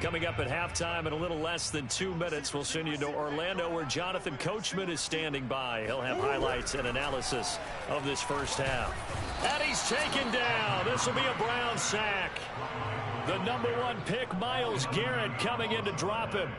Coming up at halftime in a little less than 2 minutes, we'll send you to Orlando where Jonathan Coachman is standing by. He'll have highlights and analysis of this first half. And he's taken down. This will be a Brown sack. The #1 pick, Myles Garrett, coming in to drop him.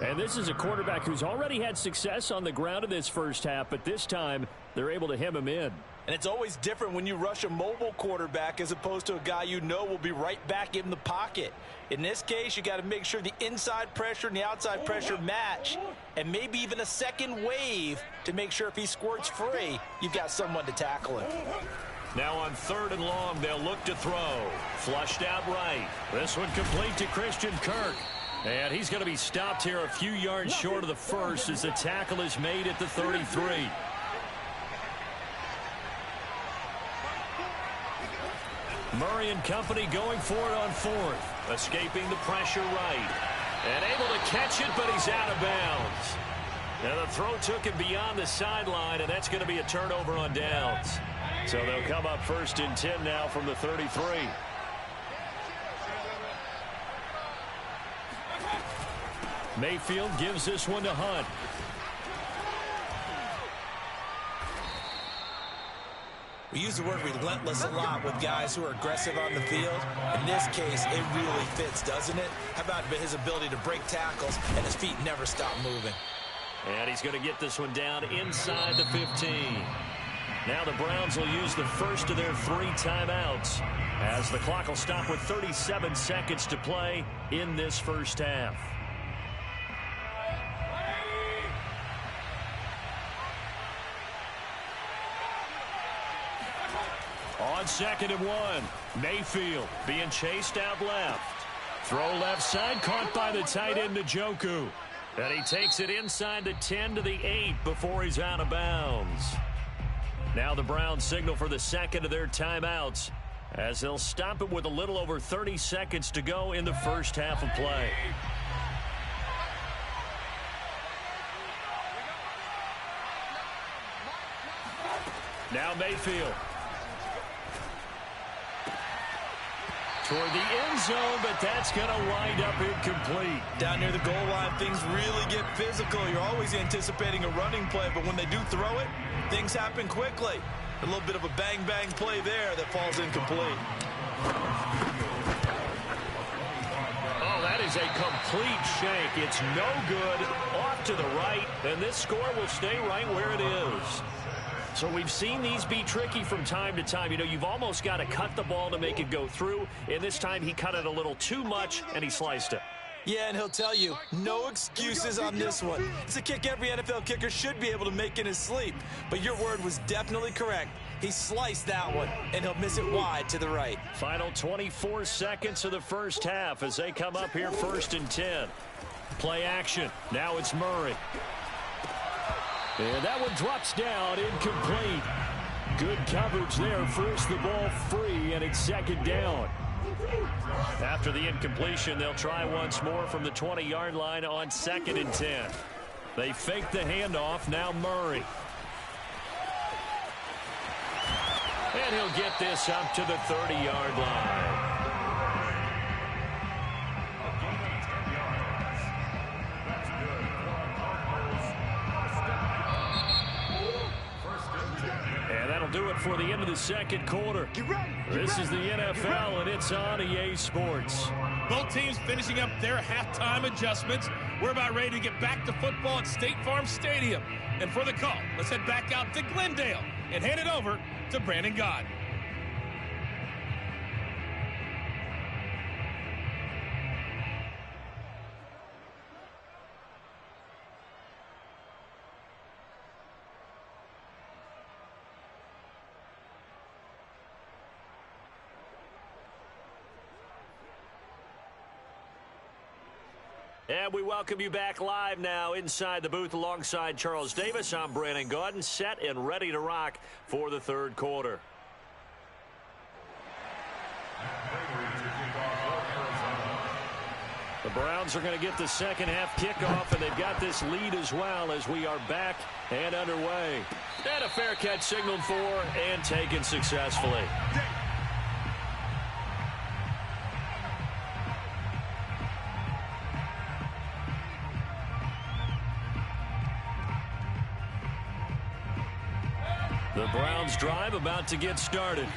And this is a quarterback who's already had success on the ground in this first half, but this time they're able to hem him in. And it's always different when you rush a mobile quarterback as opposed to a guy you know will be right back in the pocket. In this case, you got to make sure the inside pressure and the outside pressure match, and maybe even a second wave to make sure if he squirts free, you've got someone to tackle him. Now on 3rd and long, they'll look to throw. Flushed out right. This one complete to Christian Kirk. And he's going to be stopped here a few yards short of the first as the tackle is made at the 33. Murray and company going for it on 4th. Escaping the pressure right. And able to catch it, but he's out of bounds. Now the throw took him beyond the sideline, and that's going to be a turnover on downs. So they'll come up 1st and 10 now from the 33. Mayfield gives this one to Hunt. We use the word relentless a lot with guys who are aggressive on the field. In this case, it really fits, doesn't it? How about his ability to break tackles and his feet never stop moving? And he's going to get this one down inside the 15. Now the Browns will use the first of their 3 timeouts as the clock will stop with 37 seconds to play in this first half. On 2nd and 1, Mayfield being chased out left. Throw left side, caught by the tight end Njoku. And he takes it inside the 10 to the 8 before he's out of bounds. Now the Browns signal for the second of their timeouts as they'll stop it with a little over 30 seconds to go in the first half of play. Now Mayfield. Toward the end zone, but that's going to wind up incomplete. Down near the goal line, things really get physical. You're always anticipating a running play, but when they do throw it, things happen quickly. A little bit of a bang-bang play there that falls incomplete. Oh, that is a complete shank. It's no good. Off to the right, and this score will stay right where it is. So we've seen these be tricky from time to time. You know, you've almost got to cut the ball to make it go through. And this time he cut it a little too much, and he sliced it. Yeah, and he'll tell you, no excuses on this one. It's a kick every NFL kicker should be able to make in his sleep. But your word was definitely correct. He sliced that one, and he'll miss it wide to the right. Final 24 seconds of the first half as they come up here 1st and 10. Play action. Now it's Murray. And that one drops down, incomplete. Good coverage there, forced the ball free, and it's 2nd down. After the incompletion, they'll try once more from the 20-yard line on 2nd and 10. They fake the handoff, now Murray. And he'll get this up to the 30-yard line. Do it for the end of the second quarter. This is the NFL, and it's on EA Sports. Both teams finishing up their halftime adjustments. We're about ready to get back to football at State Farm Stadium. And for the call, let's head back out to Glendale and hand it over to Brandon Gott. And we welcome you back live now inside the booth alongside Charles Davis. I'm Brandon Gaudin, set and ready to rock for the third quarter. The Browns are going to get the second half kickoff, and they've got this lead as well as we are back and underway. And a fair catch signaled for and taken successfully. The Browns drive about to get started.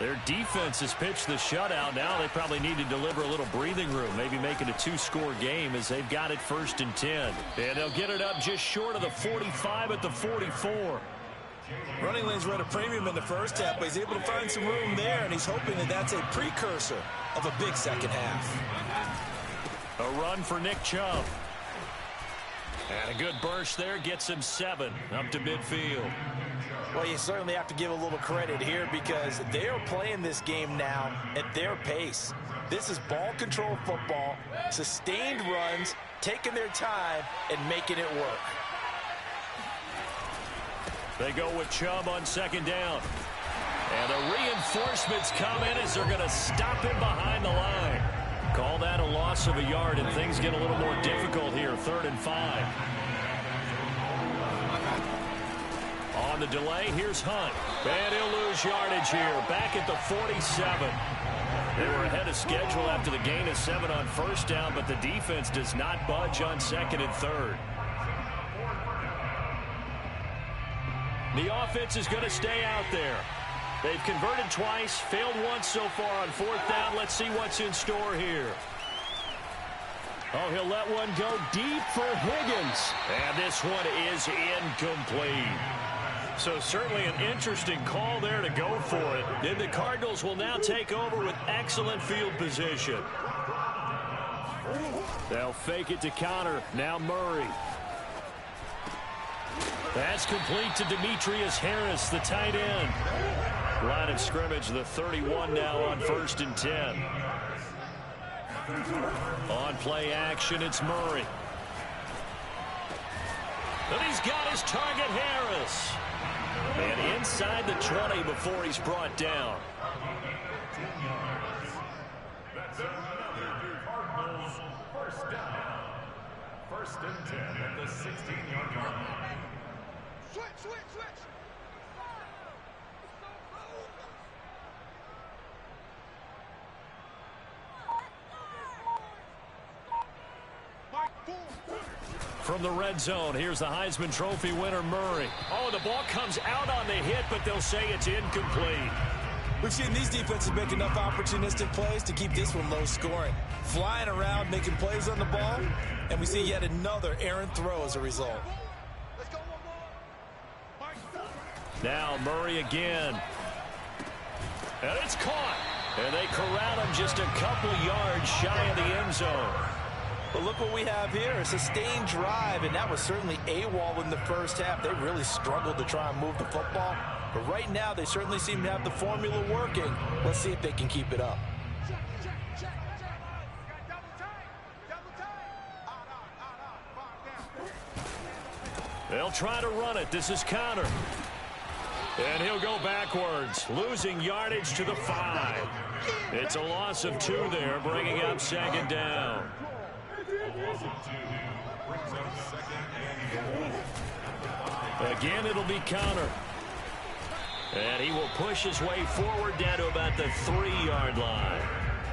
Their defense has pitched the shutout. Now they probably need to deliver a little breathing room, maybe make it a 2-score game as they've got it 1st and 10. And they'll get it up just short of the 45 at the 44. Running lanes were at a premium in the first half, but he's able to find some room there, and he's hoping that that's a precursor of a big second half. A run for Nick Chubb. And a good burst there gets him 7 up to midfield. Well, you certainly have to give a little credit here because they are playing this game now at their pace. This is ball control football, sustained runs, taking their time, and making it work. They go with Chubb on 2nd down. And the reinforcements come in as they're going to stop him behind the line. Call that a loss of a yard, and things get a little more difficult here, 3rd and 5. On the delay, here's Hunt. And he'll lose yardage here, back at the 47. They were ahead of schedule after the gain of 7 on 1st down, but the defense does not budge on 2nd and 3rd. The offense is going to stay out there. They've converted twice, failed once so far on 4th down. Let's see what's in store here. Oh, he'll let one go deep for Higgins. And this one is incomplete. So certainly an interesting call there to go for it. Then the Cardinals will now take over with excellent field position. They'll fake it to counter. Now Murray. That's complete to Demetrius Harris, the tight end. Line of scrimmage, the 31 now on 1st and 10. On play action, it's Murray. And he's got his target, Harris. And inside the 20 before he's brought down. That's another Cardinals 1st down. 1st and 10 at the 16-yard line. Switch. From the red zone, here's the Heisman Trophy winner, Murray. Oh, the ball comes out on the hit, but they'll say it's incomplete. We've seen these defenses make enough opportunistic plays to keep this one low scoring. Flying around, making plays on the ball, and we see yet another errant throw as a result. Now Murray again. And it's caught. And they corral him just a couple yards shy of the end zone. But look what we have here, a sustained drive, and that was certainly AWOL in the first half. They really struggled to try and move the football. But right now, they certainly seem to have the formula working. Let's see if they can keep it up. They'll try to run it. This is counter. And he'll go backwards, losing yardage to the 5. It's a loss of 2 there, bringing up 2nd down. Again, it'll be counter. And he will push his way forward down to about the 3-yard line.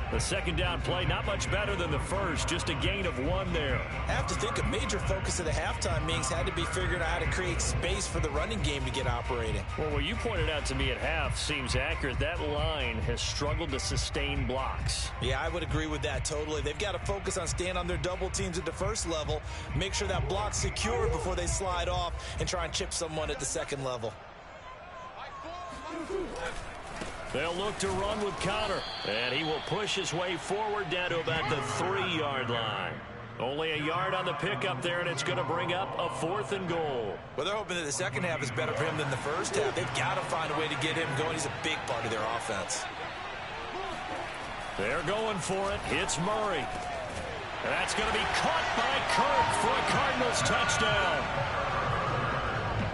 The 2nd down play, not much better than the first, just a gain of 1 there. I have to think a major focus of the halftime meetings had to be figuring out how to create space for the running game to get operating. Well, what you pointed out to me at half seems accurate. That line has struggled to sustain blocks. Yeah, I would agree with that totally. They've got to focus on staying on their double teams at the first level, make sure that block's secured before they slide off and try and chip someone at the 2nd level. They'll look to run with counter, and he will push his way forward down to about the 3-yard line. Only a yard on the pickup there, and it's going to bring up a 4th and goal. Well, they're hoping that the second half is better for him than the first half. They've got to find a way to get him going. He's a big part of their offense. They're going for it. It's Murray. And that's going to be caught by Kirk for a Cardinals touchdown.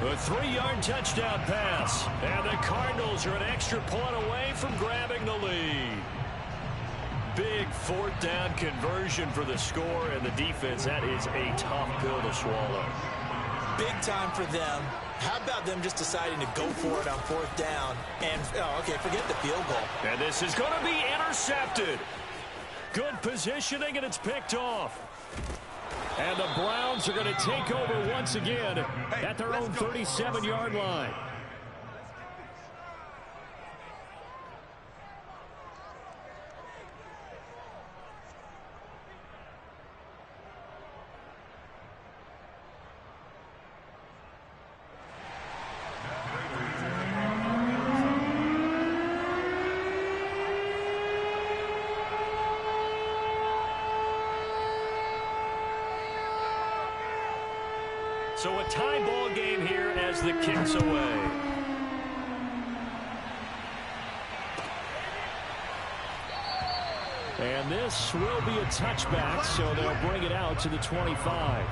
A 3-yard touchdown pass. And the Cardinals are an extra point away from grabbing the lead. Big 4th down conversion for the score, and the defense, that is a tough pill to swallow. Big time for them. How about them just deciding to go for it on 4th down? And, okay, forget the field goal. And this is going to be intercepted. Good positioning, and it's picked off. And the Browns are going to take over once again at their own 37-yard line. So a tie ball game here as the kick's away. And this will be a touchback, so they'll bring it out to the 25.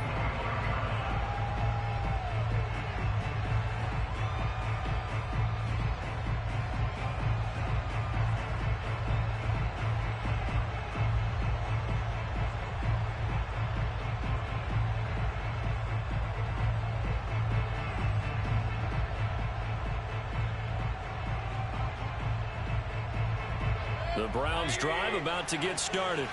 The Browns drive about to get started.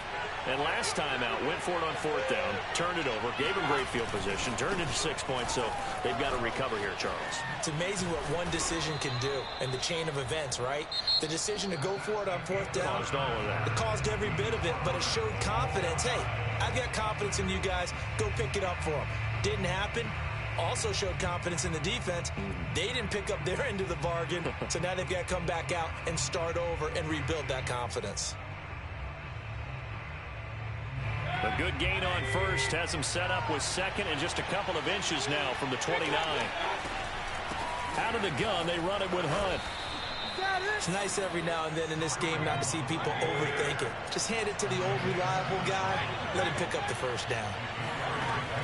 And last time out, went for it on 4th down, turned it over, gave him great field position, turned into 6 points, so they've got to recover here, Charles. It's amazing what one decision can do in the chain of events, right? The decision to go for it on 4th down. Caused all of that. It caused every bit of it, but it showed confidence. Hey, I've got confidence in you guys. Go pick it up for them. Didn't happen. Also showed confidence in the defense. They didn't pick up their end of the bargain, so now they've got to come back out and start over and rebuild that confidence. A good gain on first has them set up with second and just a couple of inches now from the 29. Out of the gun, they run it with Hunt. It's nice every now and then in this game not to see people overthink it. Just hand it to the old reliable guy, let him pick up the first down.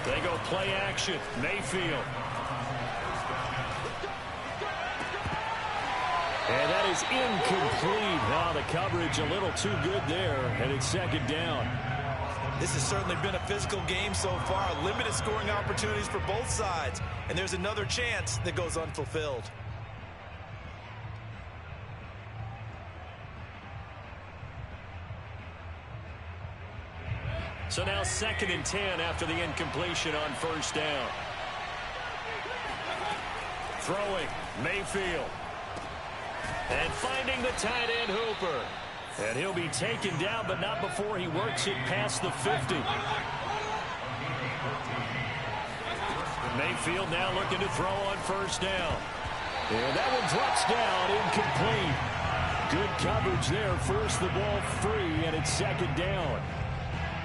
They go play action. Mayfield. And that is incomplete. Now the coverage a little too good there, and it's second down. This has certainly been a physical game so far. Limited scoring opportunities for both sides. And there's another chance that goes unfulfilled. So now 2nd and 10 after the incompletion on first down. Throwing, Mayfield. And finding the tight end Hooper. And he'll be taken down, but not before he works it past the 50. Mayfield now looking to throw on first down. And that one drops down, incomplete. Good coverage there, forced the ball free, and it's second down.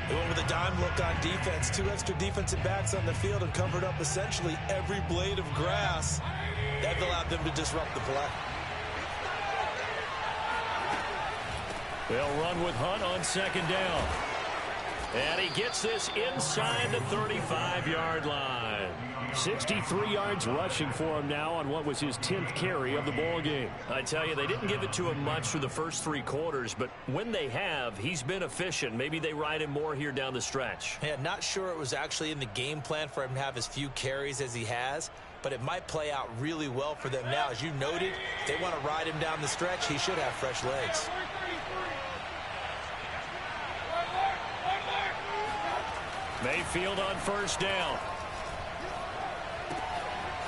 They went with a dime look on defense. 2 extra defensive backs on the field and covered up essentially every blade of grass. That allowed them to disrupt the play. They'll run with Hunt on second down. And he gets this inside the 35-yard line. 63 yards rushing for him now on what was his 10th carry of the ball game. I tell you, they didn't give it to him much for the first 3 quarters, but when they have, he's been efficient. Maybe they ride him more here down the stretch. Yeah, not sure it was actually in the game plan for him to have as few carries as he has, but it might play out really well for them now. As you noted, if they want to ride him down the stretch, he should have fresh legs. Mayfield on first down.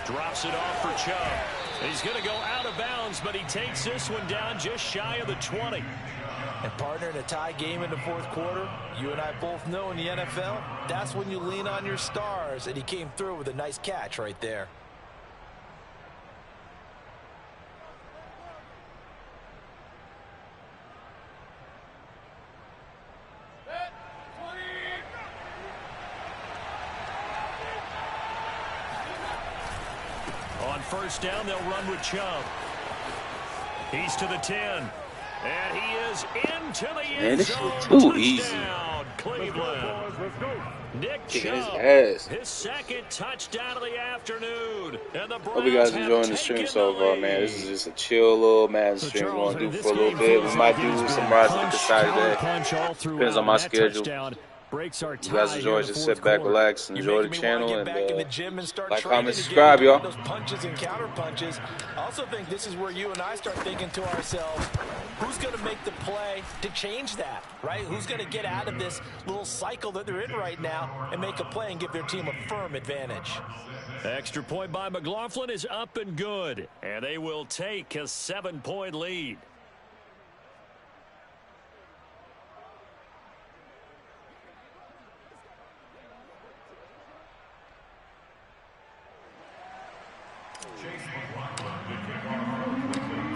Drops it off for Chubb. He's going to go out of bounds, but he takes this one down just shy of the 20. And partner, in a tie game in the 4th quarter, you and I both know in the NFL, that's when you lean on your stars, and he came through with a nice catch right there. On first down, they'll run with Chubb. He's to the 10. And he is into the end zone. Too easy. Cleveland. Nick Chubb, his second touchdown of the afternoon. And the Browns hope you guys enjoying the stream so far, man. This is just a chill little Madden stream we're going to do for a little bit. We might do some Rise of the Saturday. Depends on my schedule. You guys enjoy, just sit back, relax, enjoy the channel, and like, comment, subscribe, y'all. Those punches and counter punches. I also think this is where you and I start thinking to ourselves, who's going to make the play to change that, right? Who's going to get out of this little cycle that they're in right now and make a play and give their team a firm advantage? Extra point by McLaughlin is up and good, and they will take a 7-point lead.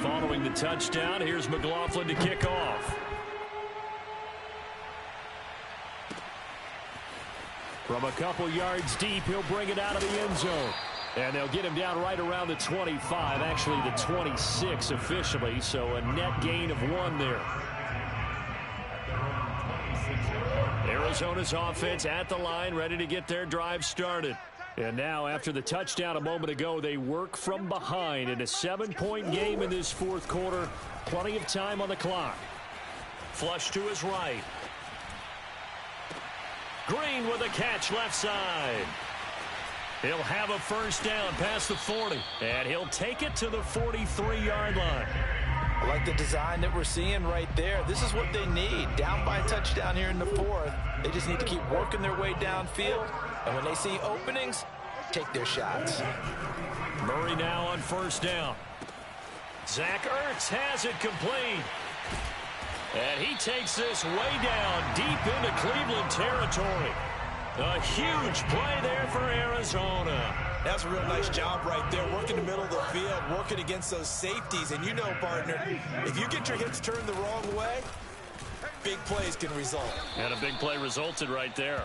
Following the touchdown, here's McLaughlin to kick off. From a couple yards deep, he'll bring it out of the end zone. And they'll get him down right around the 25, actually the 26 officially, so a net gain of 1 there. Arizona's offense at the line, ready to get their drive started. And now, after the touchdown a moment ago, they work from behind in a 7-point game in this fourth quarter. Plenty of time on the clock. Flush to his right. Green with a catch left side. He'll have a first down past the 40, and he'll take it to the 43-yard line. I like the design that we're seeing right there. This is what they need. Down by a touchdown here in the fourth. They just need to keep working their way downfield, and when they see openings, take their shots. Murray now on first down. Zach Ertz has it complete. And he takes this way down deep into Cleveland territory. A huge play there for Arizona. That's a real nice job right there, working the middle of the field, working against those safeties. And you know, partner, if you get your hips turned the wrong way, big plays can result. And a big play resulted right there.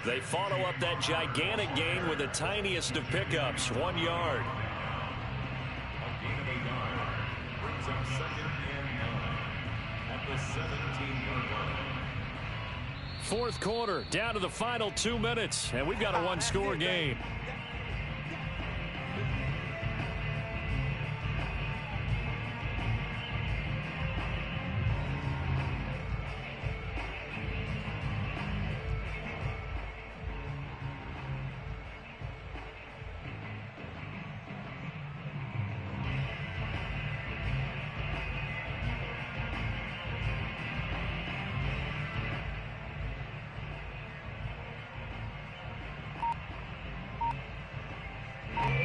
They follow up that gigantic gain with the tiniest of pickups, 1 yard. Brings up 2nd and 9 at the 17-yard line. Fourth quarter, down to the final 2 minutes, and we've got a one-score game.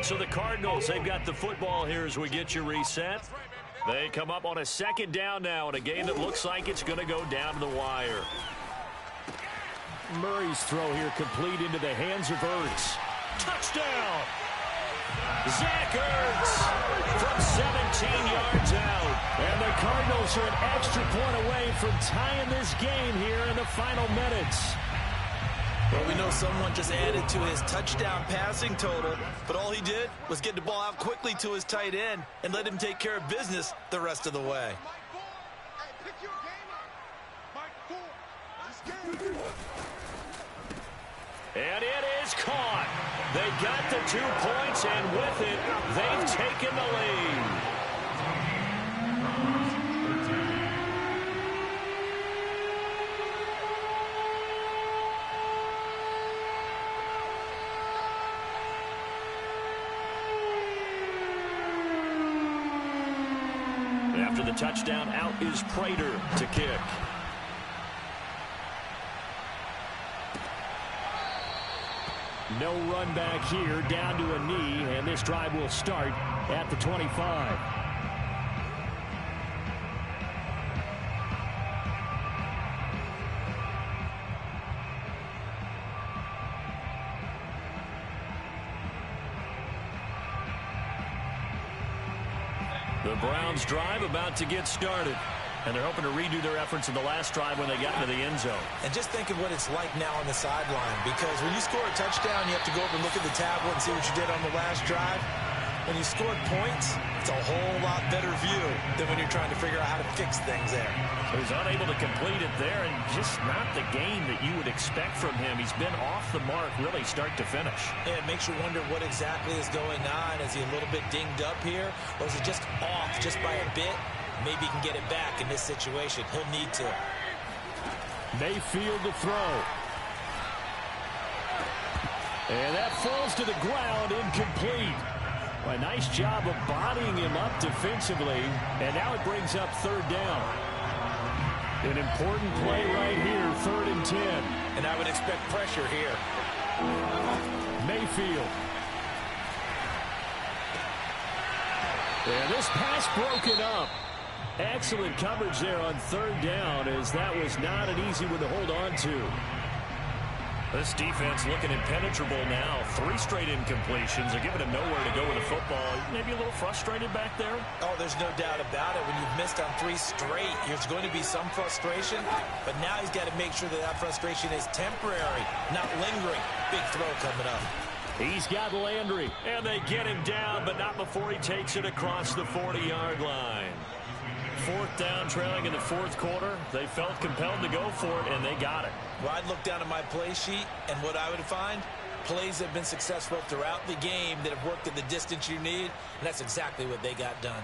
So the Cardinals, they've got the football here as we get you reset. They come up on a second down now in a game that looks like it's going to go down to the wire. Murray's throw here complete into the hands of Ertz. Touchdown! Zach Ertz from 17 yards out. And the Cardinals are an extra point away from tying this game here in the final minutes. Well, we know someone just added to his touchdown passing total, but all he did was get the ball out quickly to his tight end and let him take care of business the rest of the way. And it is caught. They got the 2 points, and with it, they've taken the lead. After the touchdown, out is Prater to kick. No run back here, down to a knee, and this drive will start at the 25. The Browns drive about to get started. And they're hoping to redo their efforts in the last drive when they got into the end zone. And just think of what it's like now on the sideline, because when you score a touchdown, you have to go over and look at the tablet and see what you did on the last drive. When you scored points, it's a whole lot better view than when you're trying to figure out how to fix things there. He was unable to complete it there, and just not the game that you would expect from him. He's been off the mark really start to finish. Yeah, it makes you wonder what exactly is going on. Is he a little bit dinged up here, or is he just off just by a bit? Maybe he can get it back in this situation. He'll need to. Mayfield to throw. And that falls to the ground, incomplete. A nice job of bodying him up defensively, and now it brings up third down. An important play right here, 3rd and 10. And I would expect pressure here. Mayfield. And this pass broken up. Excellent coverage there on 3rd down, as that was not an easy one to hold on to. This defense looking impenetrable now. 3 straight incompletions. They're giving him nowhere to go with the football. Maybe a little frustrated back there? Oh, there's no doubt about it. When you've missed on 3 straight, there's going to be some frustration. But now he's got to make sure that that frustration is temporary, not lingering. Big throw coming up. He's got Landry. And they get him down, but not before he takes it across the 40-yard line. 4th down, trailing in the 4th quarter. They felt compelled to go for it, and they got it. Well, I'd look down at my play sheet, and what I would find, plays that have been successful throughout the game that have worked at the distance you need, and that's exactly what they got done.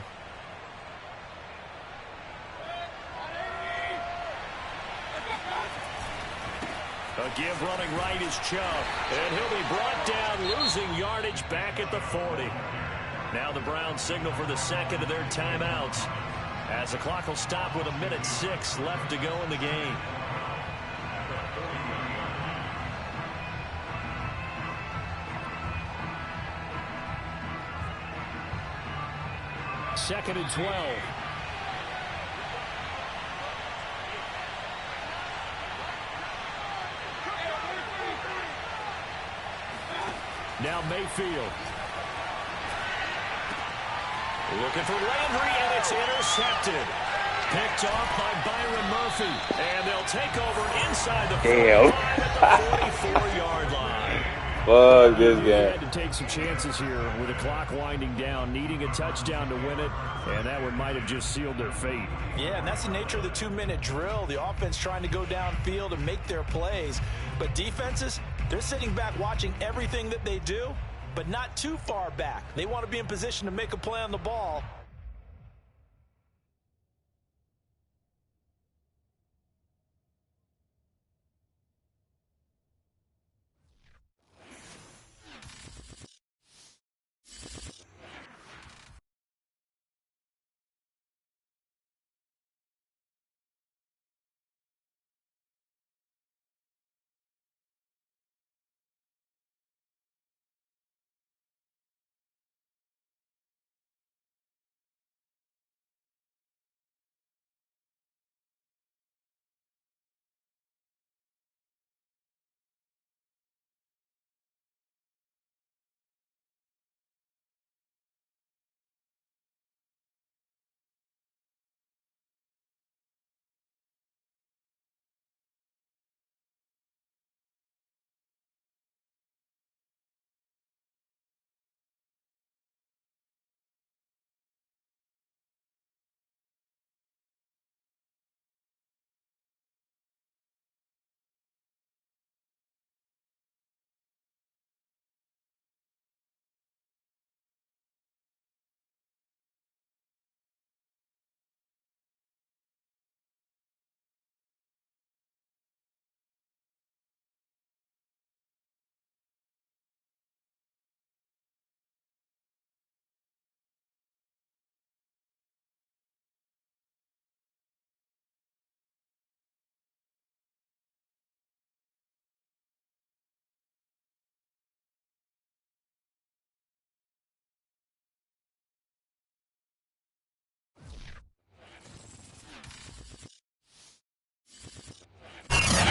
A give running right is Chubb, and he'll be brought down, losing yardage back at the 40. Now the Browns signal for the second of their timeouts, as the clock will stop with 1:06 left to go in the game. Second and 12. Now Mayfield. Looking for Landry, and it's intercepted. Picked off by Byron Murphy. And they'll take over inside the 44-yard line. Fuck this game. Had to take some chances here with the clock winding down, needing a touchdown to win it, and that one might have just sealed their fate. Yeah, and that's the nature of the 2-minute drill. The offense trying to go downfield and make their plays. But defenses, they're sitting back watching everything that they do, but not too far back. They want to be in position to make a play on the ball.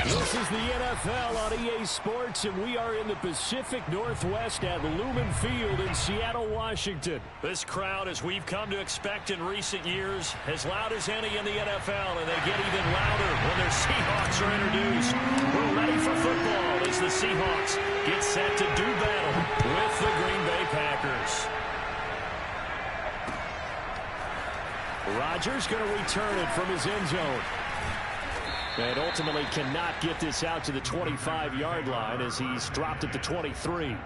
This is the NFL on EA Sports, and we are in the Pacific Northwest at Lumen Field in Seattle, Washington. This crowd, as we've come to expect in recent years, as loud as any in the NFL, and they get even louder when their Seahawks are introduced. We're ready for football as the Seahawks get set to do battle with the Green Bay Packers. Rodgers going to return it from his end zone. And ultimately cannot get this out to the 25-yard line as he's dropped at the 23.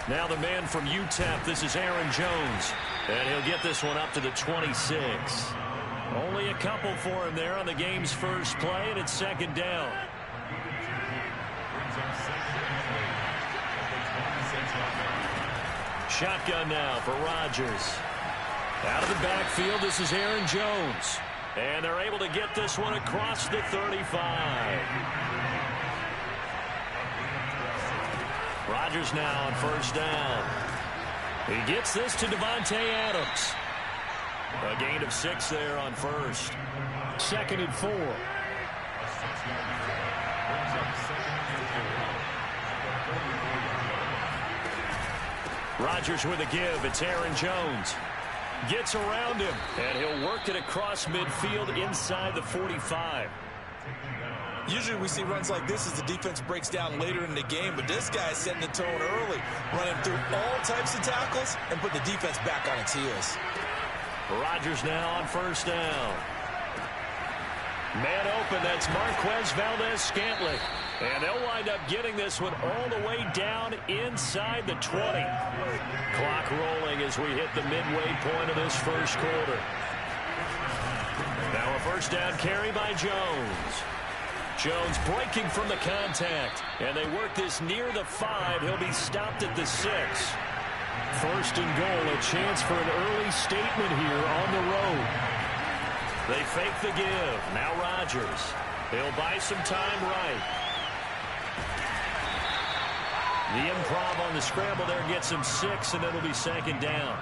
Now the man from UTEP, this is Aaron Jones. And he'll get this one up to the 26. Only a couple for him there on the game's first play, and it's second down. Shotgun now for Rodgers. Out of the backfield, this is Aaron Jones. And they're able to get this one across the 35. Rodgers now on first down. He gets this to Devontae Adams. A gain of 6 there on first. 2nd and 4. Rodgers with a give. It's Aaron Jones. Gets around him, and he'll work it across midfield inside the 45. Usually we see runs like this as the defense breaks down later in the game, but this guy is setting the tone early, running through all types of tackles and put the defense back on its heels. Rodgers now on first down. Man open, that's Marquez Valdez-Scantling. And they'll wind up getting this one all the way down inside the 20. Clock rolling as we hit the midway point of this first quarter. Now a first down carry by Jones. Jones breaking from the contact. And they work this near the 5. He'll be stopped at the 6. First and goal, a chance for an early statement here on the road. They fake the give. Now Rodgers. He'll buy some time right. The improv on the scramble there gets him 6, and it'll be 2nd down.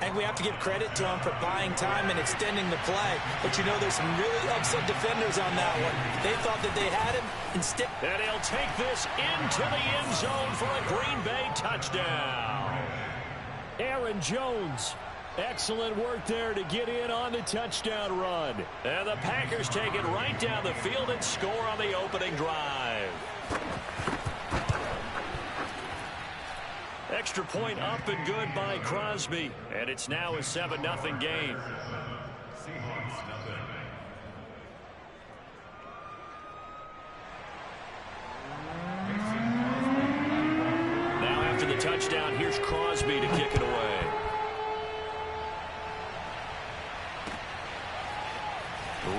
And we have to give credit to him for buying time and extending the play. But, you know, there's some really upset defenders on that one. They thought that they had him. Instead, and he'll take this into the end zone for a Green Bay touchdown. Aaron Jones. Excellent work there to get in on the touchdown run. And the Packers take it right down the field and score on the opening drive. Extra point up and good by Crosby. And it's now a 7-0 game. Now after the touchdown, here's Crosby to kick it away.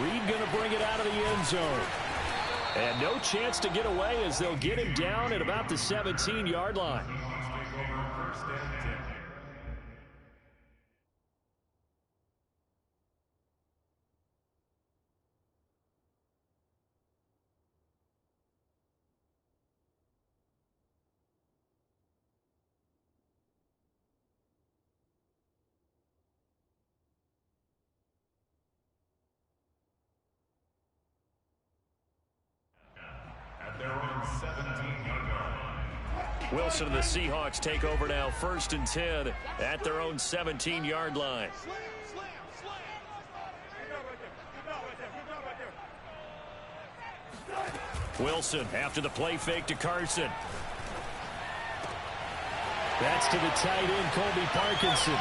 Reed going to bring it out of the end zone. And no chance to get away as they'll get him down at about the 17-yard line. Wilson and the Seahawks take over now, 1st and 10 at their own 17-yard line. Wilson after the play fake to Carson. That's to the tight end, Colby Parkinson.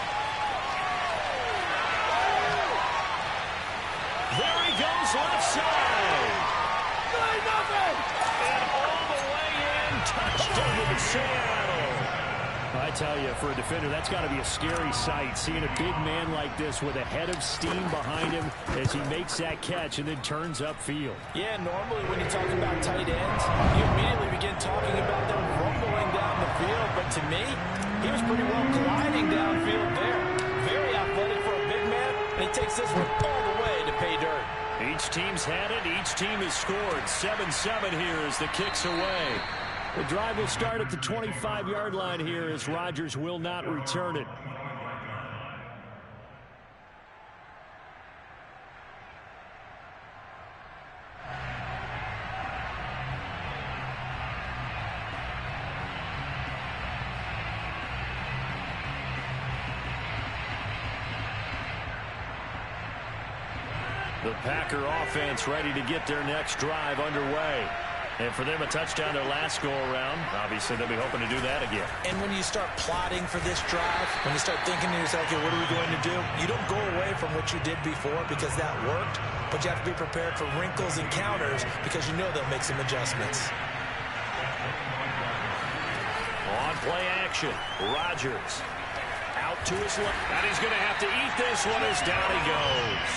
There he goes, left side. And all the way in, touchdown to Seattle. I tell you, for a defender, that's got to be a scary sight, seeing a big man like this with a head of steam behind him as he makes that catch and then turns upfield. Yeah, normally when you talk about tight ends, you immediately begin talking about them rumbling down the field. But to me, he was pretty well gliding downfield there. Very athletic for a big man, and he takes this one all the way to pay dirt. Each team's had it. Each team has scored. 7-7 here as the kick's away. The drive will start at the 25-yard line here as Rodgers will not return it. The Packer offense ready to get their next drive underway. And for them, a touchdown their last go-around. Obviously, they'll be hoping to do that again. And when you start plotting for this drive, when you start thinking to yourself, okay, what are we going to do? You don't go away from what you did before because that worked, but you have to be prepared for wrinkles and counters because you know they'll make some adjustments. On play action, Rodgers out to his left. And he's going to have to eat this one as down he goes.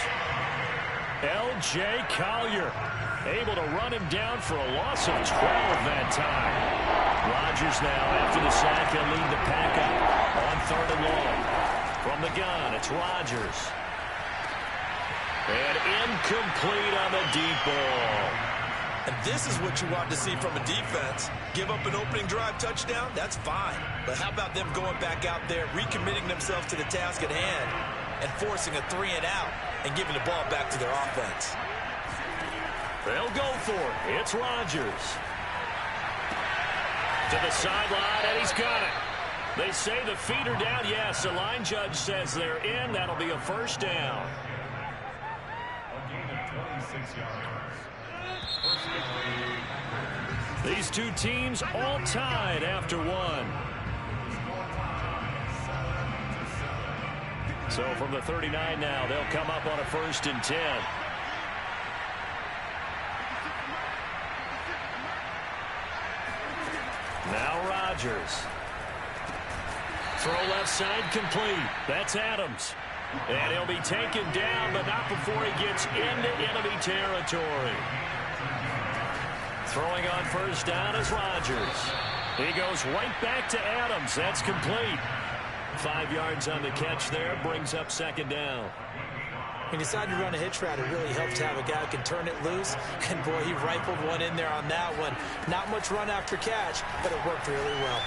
L.J. Collier able to run him down for a loss of 12 that time. Rodgers now, after the sack, he'll lead the pack up on 3rd and long. From the gun, it's Rodgers. And incomplete on the deep ball. And this is what you want to see from a defense. Give up an opening drive touchdown, that's fine. But how about them going back out there, recommitting themselves to the task at hand? and forcing a 3-and-out and giving the ball back to their offense. They'll go for it. It's Rodgers. To the sideline, and he's got it. They say the feet are down. Yes, the line judge says they're in. That'll be a first down. A gain of 26 yards. First down. These two teams all tied after one. So from the 39 now, they'll come up on a 1st and 10. Now Rodgers. Throw left side complete. That's Adams. And he'll be taken down, but not before he gets into enemy territory. Throwing on 1st down is Rodgers. He goes right back to Adams. That's complete. 5 yards on the catch there. Brings up 2nd down. When you decide to run a hitch route, it really helps to have a guy who can turn it loose. And, boy, he rifled one in there on that one. Not much run after catch, but it worked really well.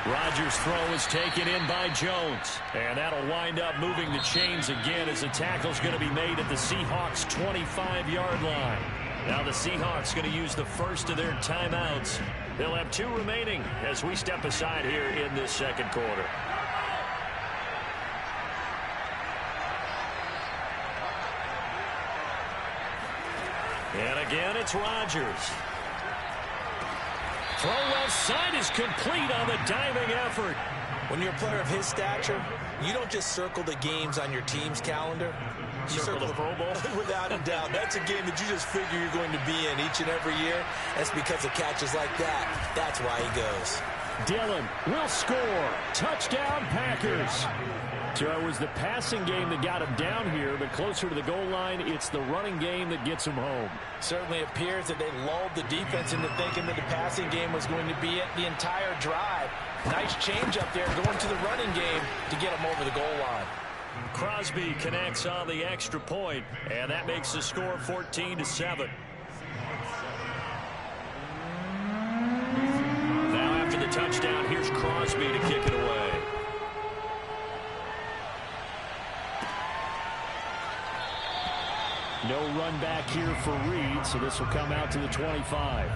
Rodgers' throw is taken in by Jones. And that'll wind up moving the chains again as the tackle's going to be made at the Seahawks' 25-yard line. Now the Seahawks going to use the first of their timeouts. They'll have 2 remaining as we step aside here in this 2nd quarter. And again, it's Rodgers. Throw left side is complete on the diving effort. When you're a player of his stature, you don't just circle the games on your team's calendar. You circle the Pro Bowl. Without a doubt. That's a game that you just figure you're going to be in each and every year. That's because of catches like that. That's why he goes. Dillon will score. Touchdown, Packers. So it was the passing game that got him down here, but closer to the goal line, it's the running game that gets him home. Certainly appears that they lulled the defense into thinking that the passing game was going to be it the entire drive. Nice change up there going to the running game to get him over the goal line. Crosby connects on the extra point, and that makes the score 14-7. Now after the touchdown, here's Crosby to kick it away. No run back here for Reed, so this will come out to the 25.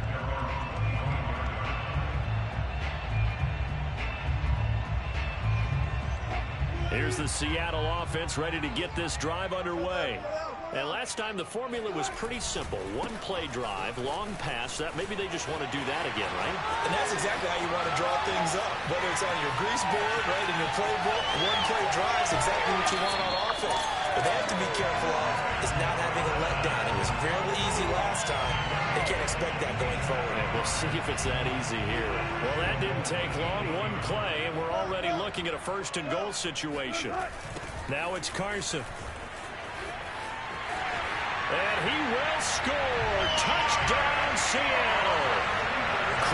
Here's the Seattle offense ready to get this drive underway. And last time the formula was pretty simple. One play drive, long pass. That maybe they just want to do that again, right? And that's exactly how you want to draw things up. Whether it's on your grease board, right, in your playbook, one play drive is exactly what you want on offense. What they have to be careful of is not having a letdown. It was fairly easy last time. They can't expect that going forward. And we'll see if it's that easy here. Well, that didn't take long. One play, and we're already looking at a 1st and goal situation. Now it's Carson. And he will score. Touchdown, Seattle.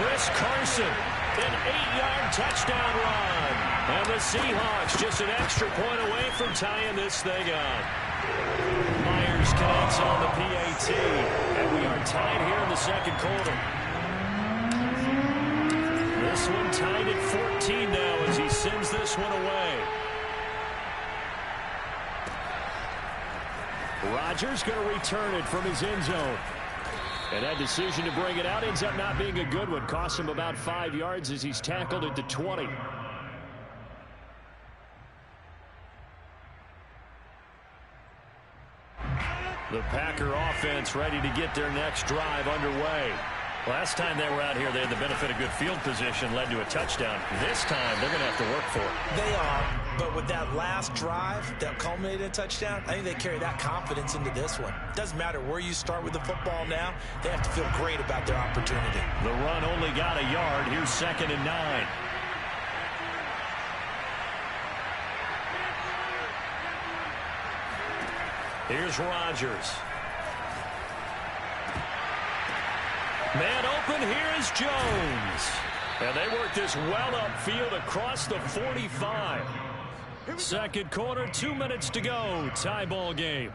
Chris Carson, an 8-yard touchdown run. And the Seahawks just an extra point away from tying this thing up. Myers connects on the PAT. And we are tied here in the 2nd quarter. This one tied at 14 now as he sends this one away. Rodgers going to return it from his end zone. And that decision to bring it out ends up not being a good one. Costs him about 5 yards as he's tackled at the 20. The Packer offense ready to get their next drive underway. Last time they were out here, they had the benefit of good field position, led to a touchdown. This time, they're going to have to work for it. They are, but with that last drive that culminated in a touchdown, I think they carry that confidence into this one. Doesn't matter where you start with the football now, they have to feel great about their opportunity. The run only got a yard. Here's 2nd and 9. Here's Rodgers. Man open, here is Jones. And they work this well upfield across the 45. 2nd quarter, 2 minutes to go. Tie ball game.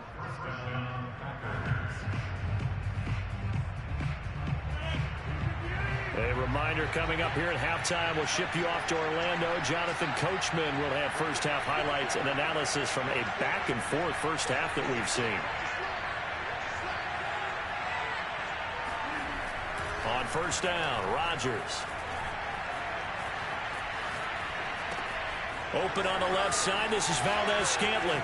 A reminder coming up here at halftime. We'll ship you off to Orlando. Jonathan Coachman will have first half highlights and analysis from a back-and-forth first half that we've seen. On first down, Rodgers. Open on the left side. This is Valdez-Scantling.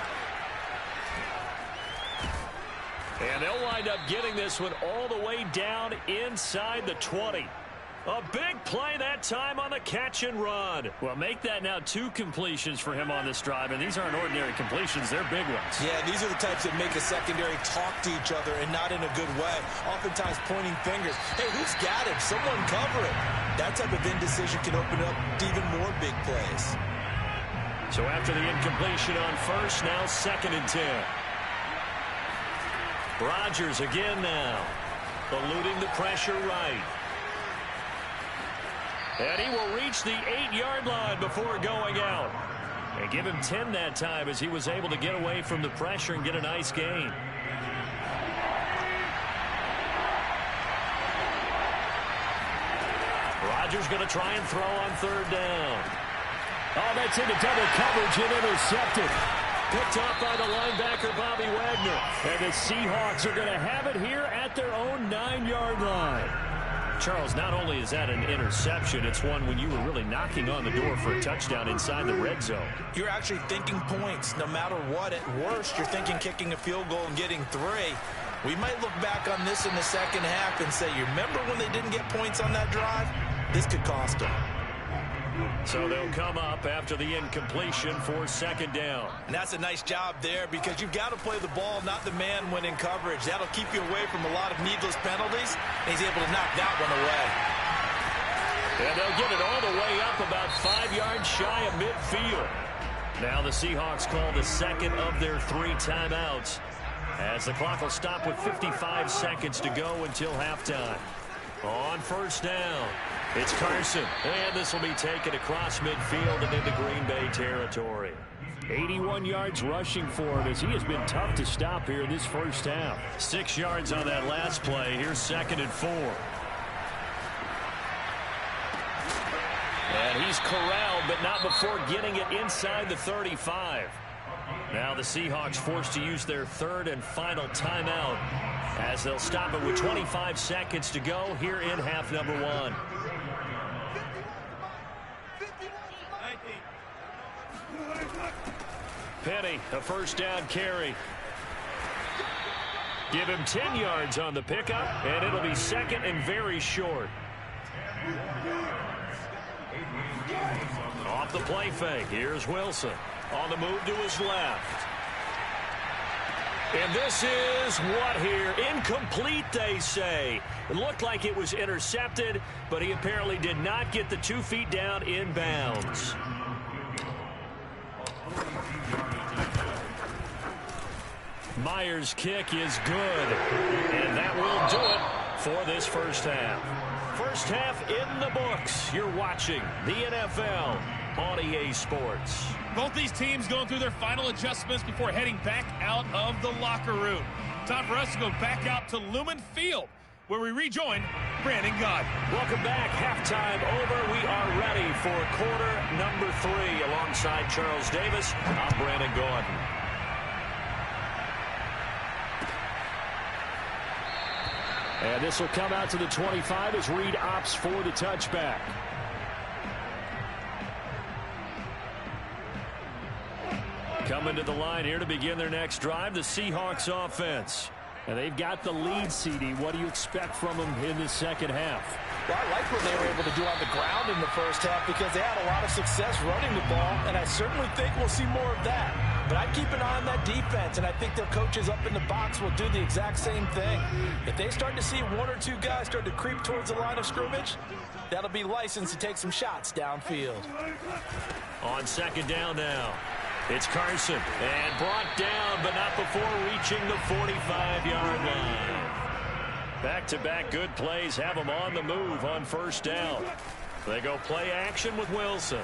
And they'll wind up getting this one all the way down inside the 20. A big play that time on the catch and run. Well, make that now 2 completions for him on this drive, and these aren't ordinary completions. They're big ones. Yeah, these are the types that make a secondary talk to each other and not in a good way. Oftentimes pointing fingers. Hey, who's got him? Someone cover it. That type of indecision can open up to even more big plays. So after the incompletion on first, now 2nd and 10. Rodgers again now, eluding the pressure right. And he will reach the 8-yard line before going out. And give him 10 that time as he was able to get away from the pressure and get a nice gain. Rodgers going to try and throw on 3rd down. Oh, that's into double coverage and intercepted. Picked off by the linebacker, Bobby Wagner. And the Seahawks are going to have it here at their own 9-yard line. Charles, not only is that an interception, it's one when you were really knocking on the door for a touchdown inside the red zone. You're actually thinking points no matter what. At worst, you're thinking kicking a field goal and getting 3. We might look back on this in the second half and say, you remember when they didn't get points on that drive? This could cost them. So they'll come up after the incompletion for 2nd down. And that's a nice job there because you've got to play the ball, not the man when in coverage. That'll keep you away from a lot of needless penalties. And he's able to knock that one away. And they'll get it all the way up about 5 yards shy of midfield. Now the Seahawks call the 2nd of their 3 timeouts as the clock will stop with 55 seconds to go until halftime. On first down, it's Carson, and this will be taken across midfield and into Green Bay territory. 81 yards rushing for him as he has been tough to stop here in this first half. 6 yards on that last play. Here's 2nd and 4. And he's corralled, but not before getting it inside the 35. Now the Seahawks forced to use their 3rd and final timeout as they'll stop it with 25 seconds to go here in half number 1. Penny, a first down carry. Give him 10 yards on the pickup, and it'll be 2nd and very short. Off the play fake, here's Wilson. On the move to his left. And this is what here? Incomplete, they say. It looked like it was intercepted, but he apparently did not get the 2 feet down in bounds. Myers' kick is good. And that will do it for this first half. First half in the books. You're watching the NFL on EA Sports. Both these teams going through their final adjustments before heading back out of the locker room. Time for us to go back out to Lumen Field, where we rejoin Brandon Gaudin. Welcome back. Halftime over. We are ready for quarter number 3. Alongside Charles Davis, I'm Brandon Gaudin. And this will come out to the 25 as Reed opts for the touchback. Coming to the line here to begin their next drive, the Seahawks offense. And they've got the lead, CD. What do you expect from them in the second half? Well, I like what they were able to do on the ground in the first half because they had a lot of success running the ball, and I certainly think we'll see more of that. But I'd keep an eye on that defense, and I think their coaches up in the box will do the exact same thing. If they start to see 1 or 2 guys start to creep towards the line of scrimmage, that'll be licensed to take some shots downfield. On second down now, it's Carson, and brought down, but not before reaching the 45-yard line. Back-to-back good plays have them on the move on first down. They go play action with Wilson.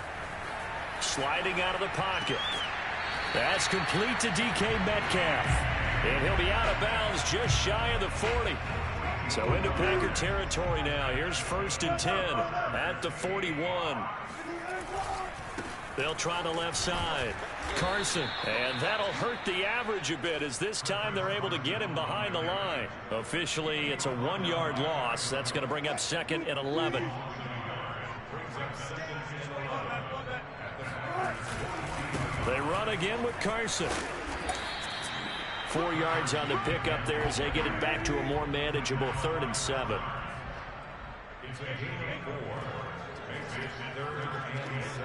Sliding out of the pocket. That's complete to DK Metcalf. And he'll be out of bounds just shy of the 40. So into Packer territory now. Here's 1st and 10 at the 41. They'll try the left side. Carson. And that'll hurt the average a bit, as this time they're able to get him behind the line. Officially, it's a 1-yard loss. That's going to bring up 2nd and 11. They run again with Carson. 4 yards on the pickup there as they get it back to a more manageable 3rd and 7. It's a gain of 4. Makes it 3rd and 7.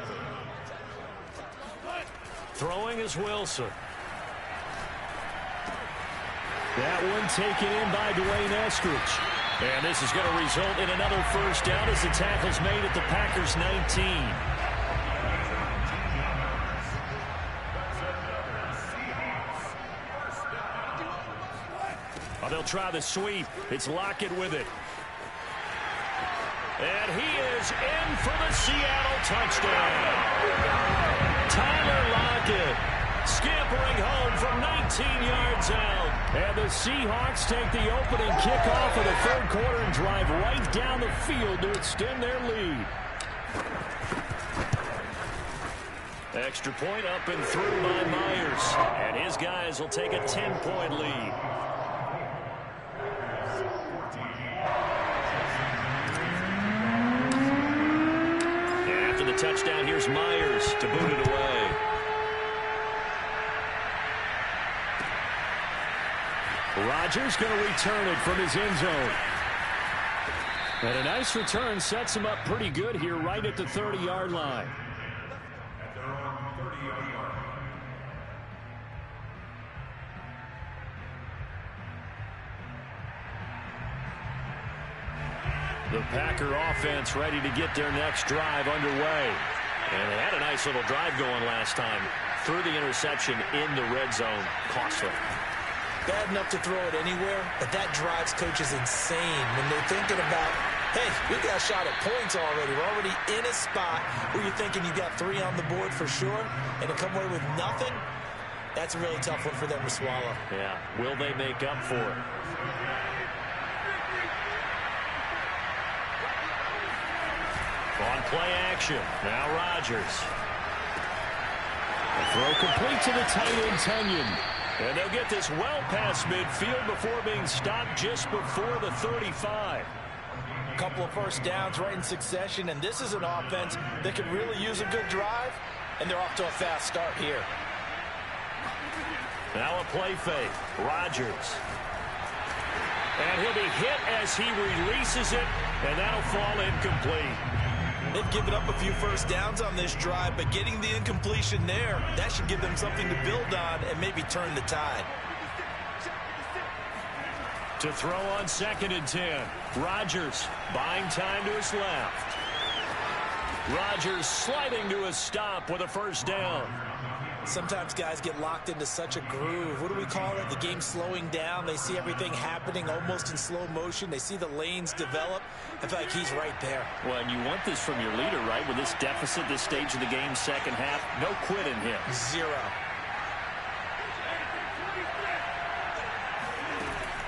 Throwing is Wilson. That one taken in by Dwayne Eskridge. And this is going to result in another 1st down as the tackle's made at the Packers' 19. Oh, they'll try the sweep. It's Lockett with it. And he is in for the Seattle touchdown. Tyler Lockett scampering home from 19 yards out. And the Seahawks take the opening kickoff of the 3rd quarter and drive right down the field to extend their lead. Extra point up and through by Myers. And his guys will take a 10-point lead. And after the touchdown, here's Myers to boot it away. Rodgers going to return it from his end zone. And a nice return sets him up pretty good here right at the 30-yard line. At their own 30-yard line. The Packer offense ready to get their next drive underway. And they had a nice little drive going last time. Threw the interception in the red zone. Costly. Bad enough to throw it anywhere, but that drives coaches insane when they're thinking about, hey, we got a shot at points already. We're already in a spot where you're thinking you got 3 on the board for sure, and to come away with nothing, that's a really tough one for them to swallow. Yeah, will they make up for it? On play action, now Rodgers. A throw complete to the tight end, Tunyon. And they'll get this well past midfield before being stopped just before the 35. A couple of 1st downs right in succession, and this is an offense that could really use a good drive, and they're off to a fast start here. Now a play fake. Rodgers. And he'll be hit as he releases it, and that'll fall incomplete. They've given up a few 1st downs on this drive, but getting the incompletion there, that should give them something to build on and maybe turn the tide. To throw on 2nd and 10. Rodgers buying time to his left. Rodgers sliding to a stop with a 1st down. Sometimes guys get locked into such a groove. What do we call it? The game slowing down. They see everything happening almost in slow motion. They see the lanes develop. I feel like he's right there. Well, and you want this from your leader, right? With this deficit, this stage of the game, 2nd half, no quitting him. 0.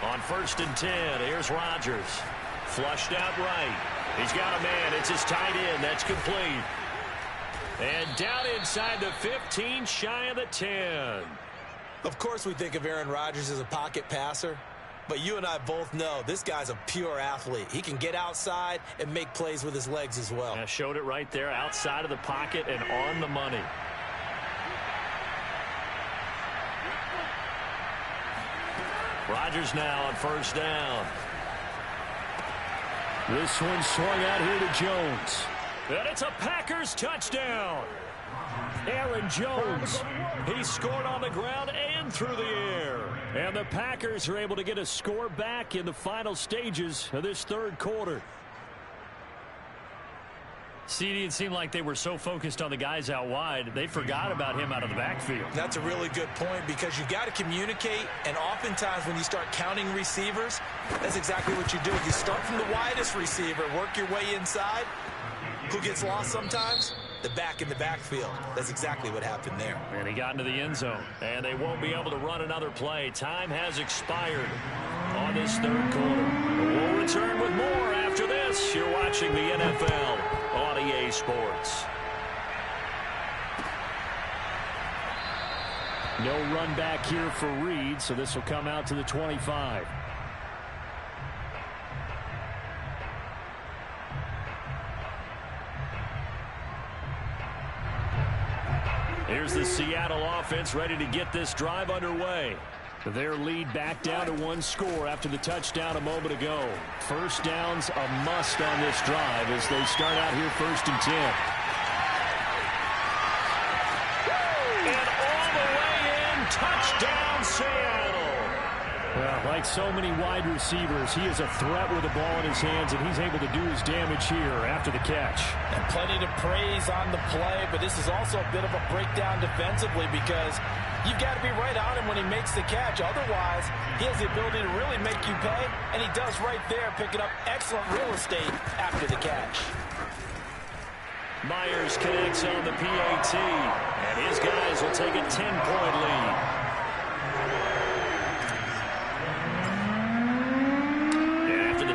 On 1st and 10, here's Rodgers. Flushed out right. He's got a man. It's his tight end. That's complete. And down inside the 15, shy of the 10. Of course we think of Aaron Rodgers as a pocket passer, but you and I both know this guy's a pure athlete. He can get outside and make plays with his legs as well. I showed it right there, outside of the pocket and on the money. Rodgers now on 1st down. This one swung out here to Jones. And it's a Packers touchdown. Aaron Jones, he scored on the ground and through the air. And the Packers are able to get a score back in the final stages of this 3rd quarter. CD, it seemed like they were so focused on the guys out wide, they forgot about him out of the backfield. That's a really good point, because you've got to communicate, and oftentimes when you start counting receivers, that's exactly what you do. You start from the widest receiver, work your way inside. Who gets lost sometimes? The back in the backfield. That's exactly what happened there. And he got into the end zone. And they won't be able to run another play. Time has expired. on this third quarter. We'll return with more after this. You're watching the NFL on EA Sports. No run back here for Reed, so this will come out to the 25. Here's the Seattle offense ready to get this drive underway. Their lead back down to one score after the touchdown a moment ago. First down's a must on this drive as they start out here 1st and 10. And all the way in, touchdown Seattle. Well, like so many wide receivers, he is a threat with the ball in his hands, and he's able to do his damage here after the catch. And plenty to praise on the play, but this is also a bit of a breakdown defensively because you've got to be right on him when he makes the catch. Otherwise, he has the ability to really make you pay, and he does right there, picking up excellent real estate after the catch. Myers connects on the PAT, and his guys will take a 10-point lead.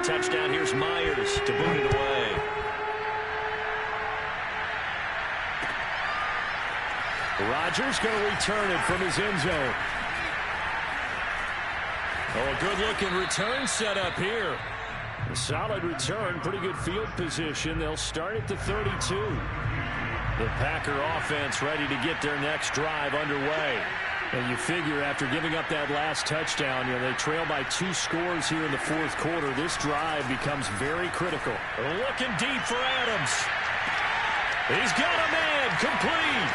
Touchdown. Here's Myers to boot it away. Rodgers going to return it from his end zone. Oh, a good-looking return set up here. A solid return, pretty good field position. They'll start at the 32. The Packer offense ready to get their next drive underway. And you figure after giving up that last touchdown, they trail by 2 scores here in the 4th quarter. This drive becomes very critical. Looking deep for Adams. He's got a man. Complete.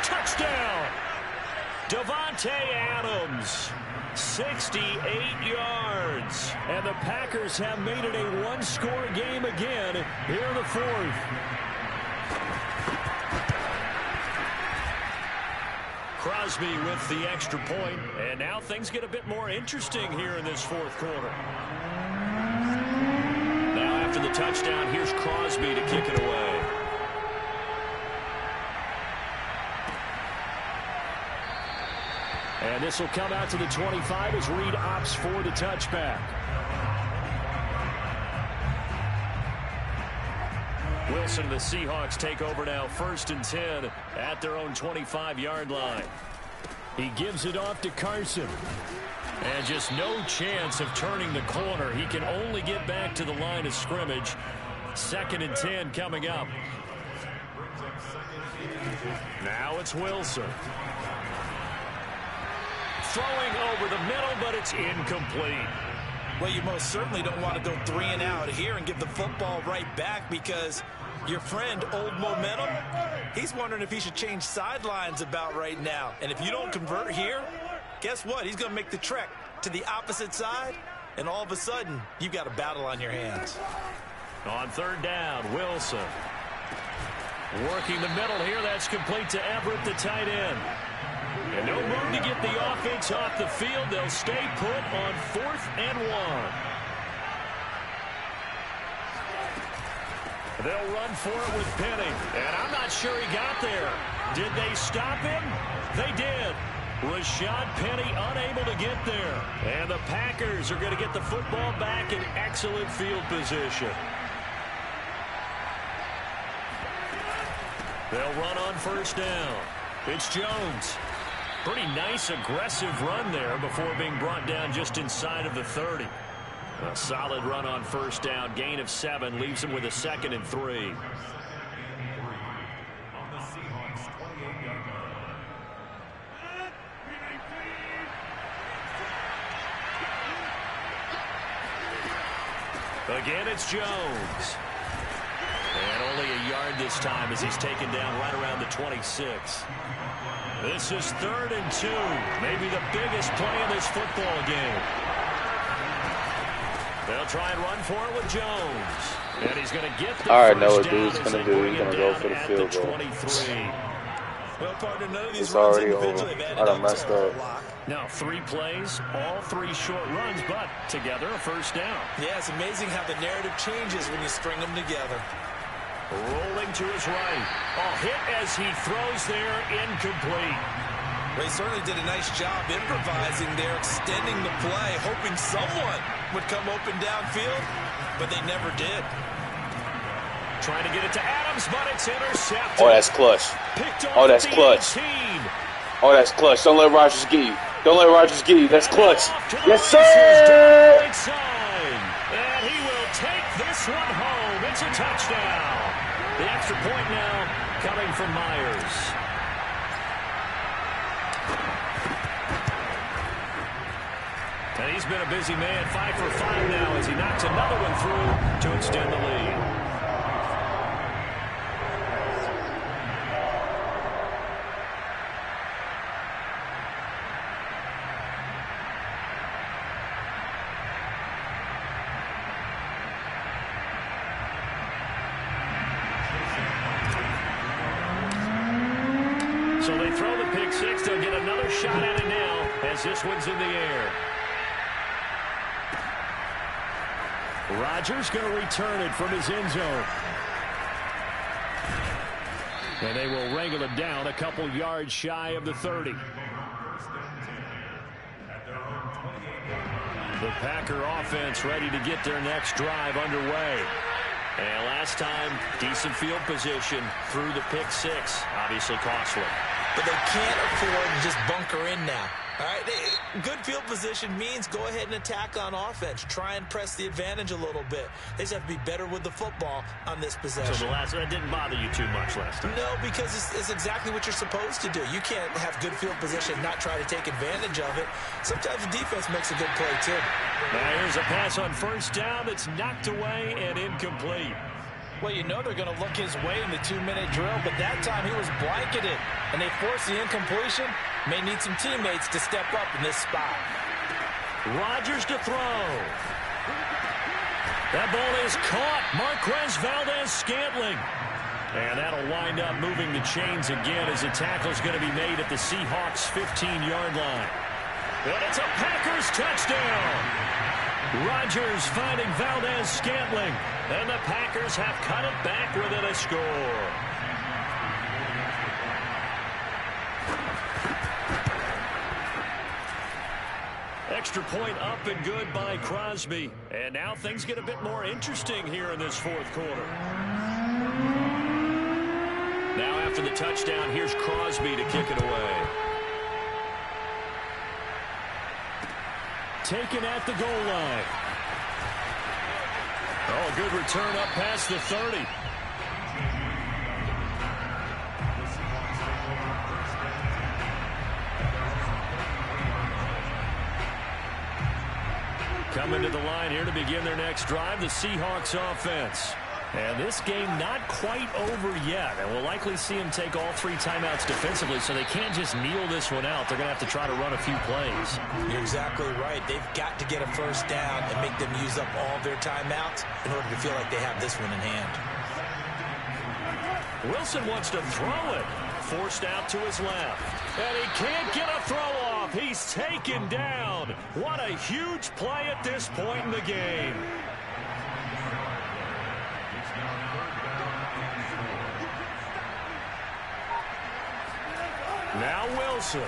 Touchdown. Davante Adams. 68 yards. And the Packers have made it a one-score game again here in the 4th. Crosby with the extra point, and now things get a bit more interesting here in this 4th quarter. Now after the touchdown, here's Crosby to kick it away. And this will come out to the 25 as Reed opts for the touchback. Wilson, the Seahawks take over now 1st and 10 at their own 25-yard line. He gives it off to Carson. And just no chance of turning the corner. He can only get back to the line of scrimmage. 2nd and 10 coming up. Now it's Wilson. Throwing over the middle, but it's incomplete. Well, you most certainly don't want to go 3 and out here and give the football right back because your friend, Old Momentum, he's wondering if he should change sidelines about right now. And if you don't convert here, guess what? He's going to make the trek to the opposite side, and all of a sudden, you've got a battle on your hands. On 3rd down, Wilson. Working the middle here. That's complete to Everett, the tight end. And no move to get the offense off the field. They'll stay put on 4th and 1. They'll run for it with Penny. And I'm not sure he got there. Did they stop him? They did. Rashad Penny unable to get there. And the Packers are going to get the football back in excellent field position. They'll run on 1st down. It's Jones. Pretty nice, aggressive run there before being brought down just inside of the 30. A solid run on 1st down. Gain of 7 leaves him with a 2nd and 3. Again, it's Jones. And only a yard this time as he's taken down right around the 26. This is 3rd and 2. Maybe the biggest play in this football game. They'll try and run for it with Jones. And he's going to get the I already know first what dude's down going to do. He's going to go down for the at field the goal. 23. Well, partner, none of these It's runs already individually over. have I added done up messed to a up. block. Now 3 plays, all 3 short runs, but together a first down. Yeah, it's amazing how the narrative changes when you string them together. Rolling to his right. A hit as he throws there, incomplete. They certainly did a nice job improvising there, extending the play, hoping someone would come open downfield, but they never did. Trying to get it to Adams, but it's intercepted. Oh, that's clutch. Oh, that's clutch. Oh, that's clutch. Don't let Rodgers get you. Don't let Rodgers get you. That's clutch. Yes, sir. And he will take this one home. It's a touchdown. The extra point now coming from Myers. And he's been a busy man, 5 for 5 now as he knocks another one through to extend the lead. So they throw the pick six. They'll get another shot at it now as this one's in the air. Rodgers going to return it from his end zone. And they will wrangle it down a couple yards shy of the 30. The Packer offense ready to get their next drive underway. And last time, decent field position through the pick six. Obviously costly. But they can't afford to just bunker in now. All right, good field position means go ahead and attack on offense. Try and press the advantage a little bit. They just have to be better with the football on this possession. So that didn't bother you too much last time? No, because it's exactly what you're supposed to do. You can't have good field position and not try to take advantage of it. Sometimes the defense makes a good play, too. Now here's a pass on first down that's knocked away and incomplete. Well, you know they're going to look his way in the 2-minute drill, but that time he was blanketed, and they forced the incompletion. May need some teammates to step up in this spot. Rodgers to throw. That ball is caught. Marquez Valdez-Scantling. And that'll wind up moving the chains again as a tackle's going to be made at the Seahawks' 15-yard line. And it's a Packers touchdown. Rodgers finding Valdez-Scantling. And the Packers have cut it back within a score. Extra point up and good by Crosby. And now things get a bit more interesting here in this fourth quarter. Now after the touchdown, here's Crosby to kick it away. Taken at the goal line. Oh, good return up past the 30. Coming to the line here to begin their next drive, the Seahawks offense. And this game not quite over yet. And we'll likely see them take all 3 timeouts defensively, so they can't just kneel this one out. They're going to have to try to run a few plays. You're exactly right. They've got to get a first down and make them use up all their timeouts in order to feel like they have this one in hand. Wilson wants to throw it. Forced out to his left. And he can't get a throw off. He's taken down. What a huge play at this point in the game. Now Wilson.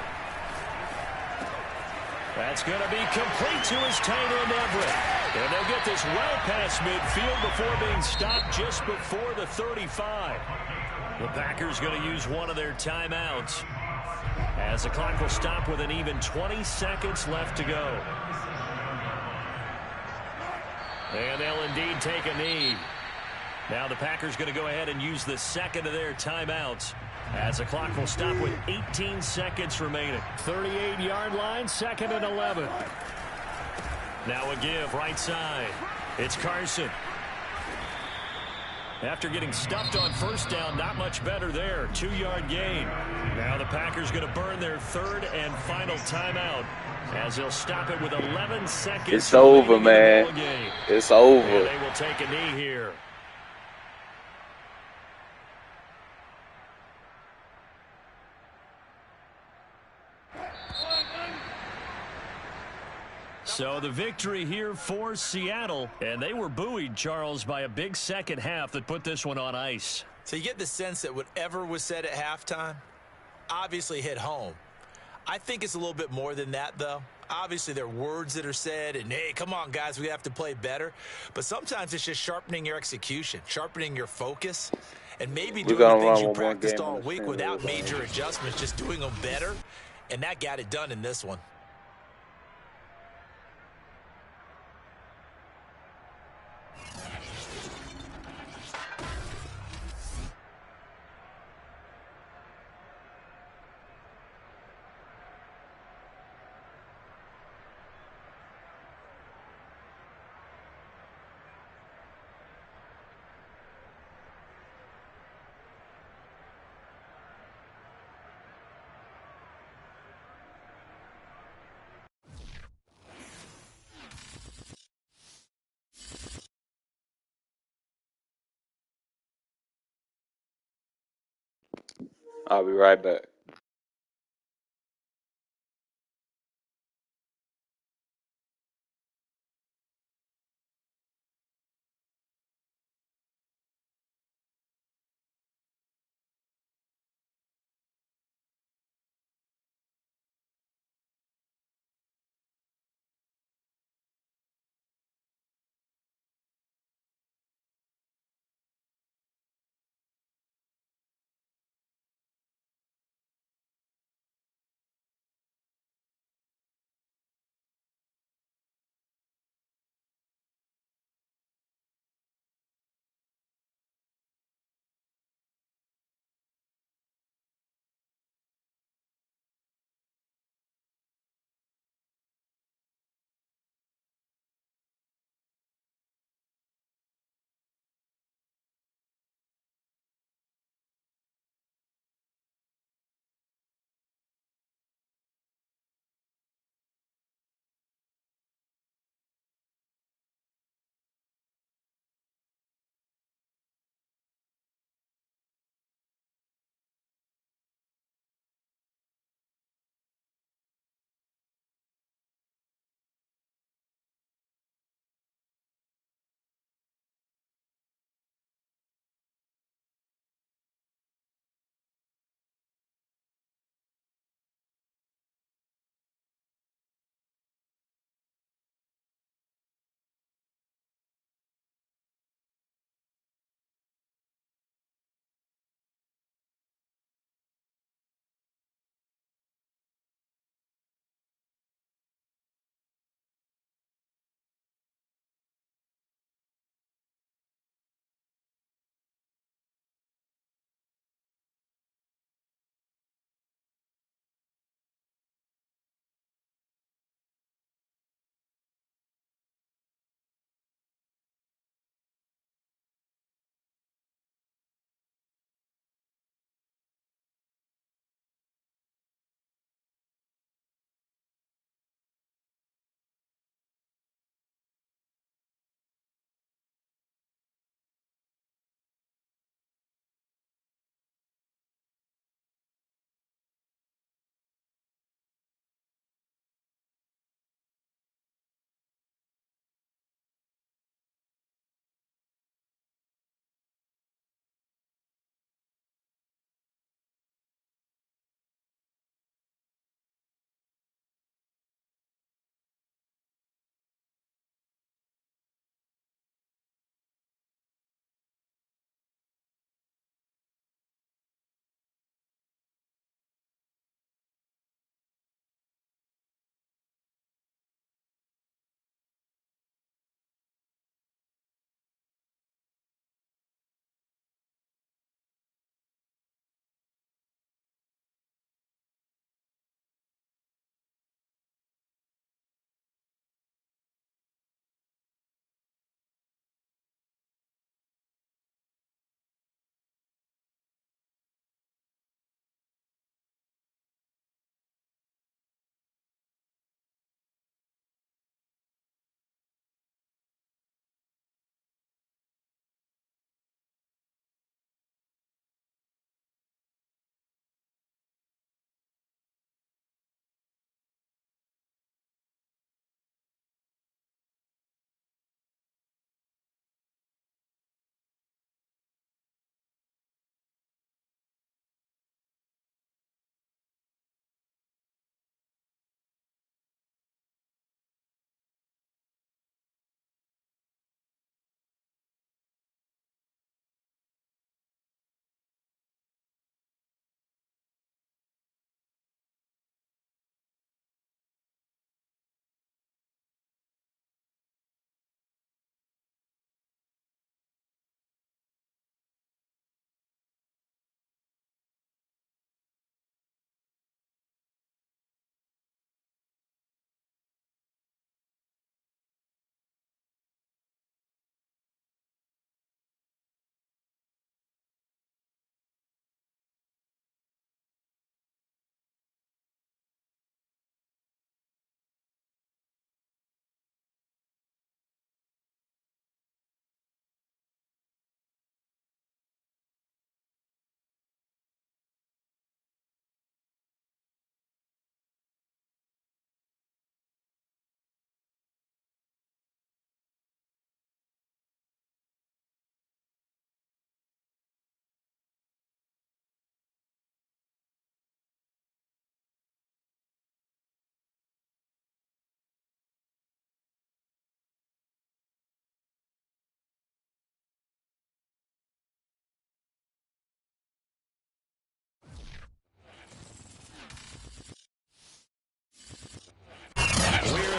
That's going to be complete to his tight end Everett. And they'll get this well past midfield before being stopped just before the 35. The Packers going to use one of their timeouts as the clock will stop with an even 20 seconds left to go. And they'll indeed take a knee. Now the Packers going to go ahead and use the second of their timeouts as the clock will stop with 18 seconds remaining. 38-yard line, 2nd and 11. Now a give right side. It's Carson. After getting stuffed on first down, not much better there. 2-yard gain. Now the Packers going to burn their 3rd and final timeout as they'll stop it with 11 seconds. It's over, man. It's over. And they will take a knee here. So the victory here for Seattle, and they were buoyed, Charles, by a big second half that put this one on ice. So you get the sense that whatever was said at halftime obviously hit home. I think it's a little bit more than that, though. Obviously, there are words that are said, and, hey, come on, guys, we have to play better. But sometimes it's just sharpening your execution, sharpening your focus, and maybe doing the things you practiced all week without major adjustments, just doing them better. And that got it done in this one. I'll be right back.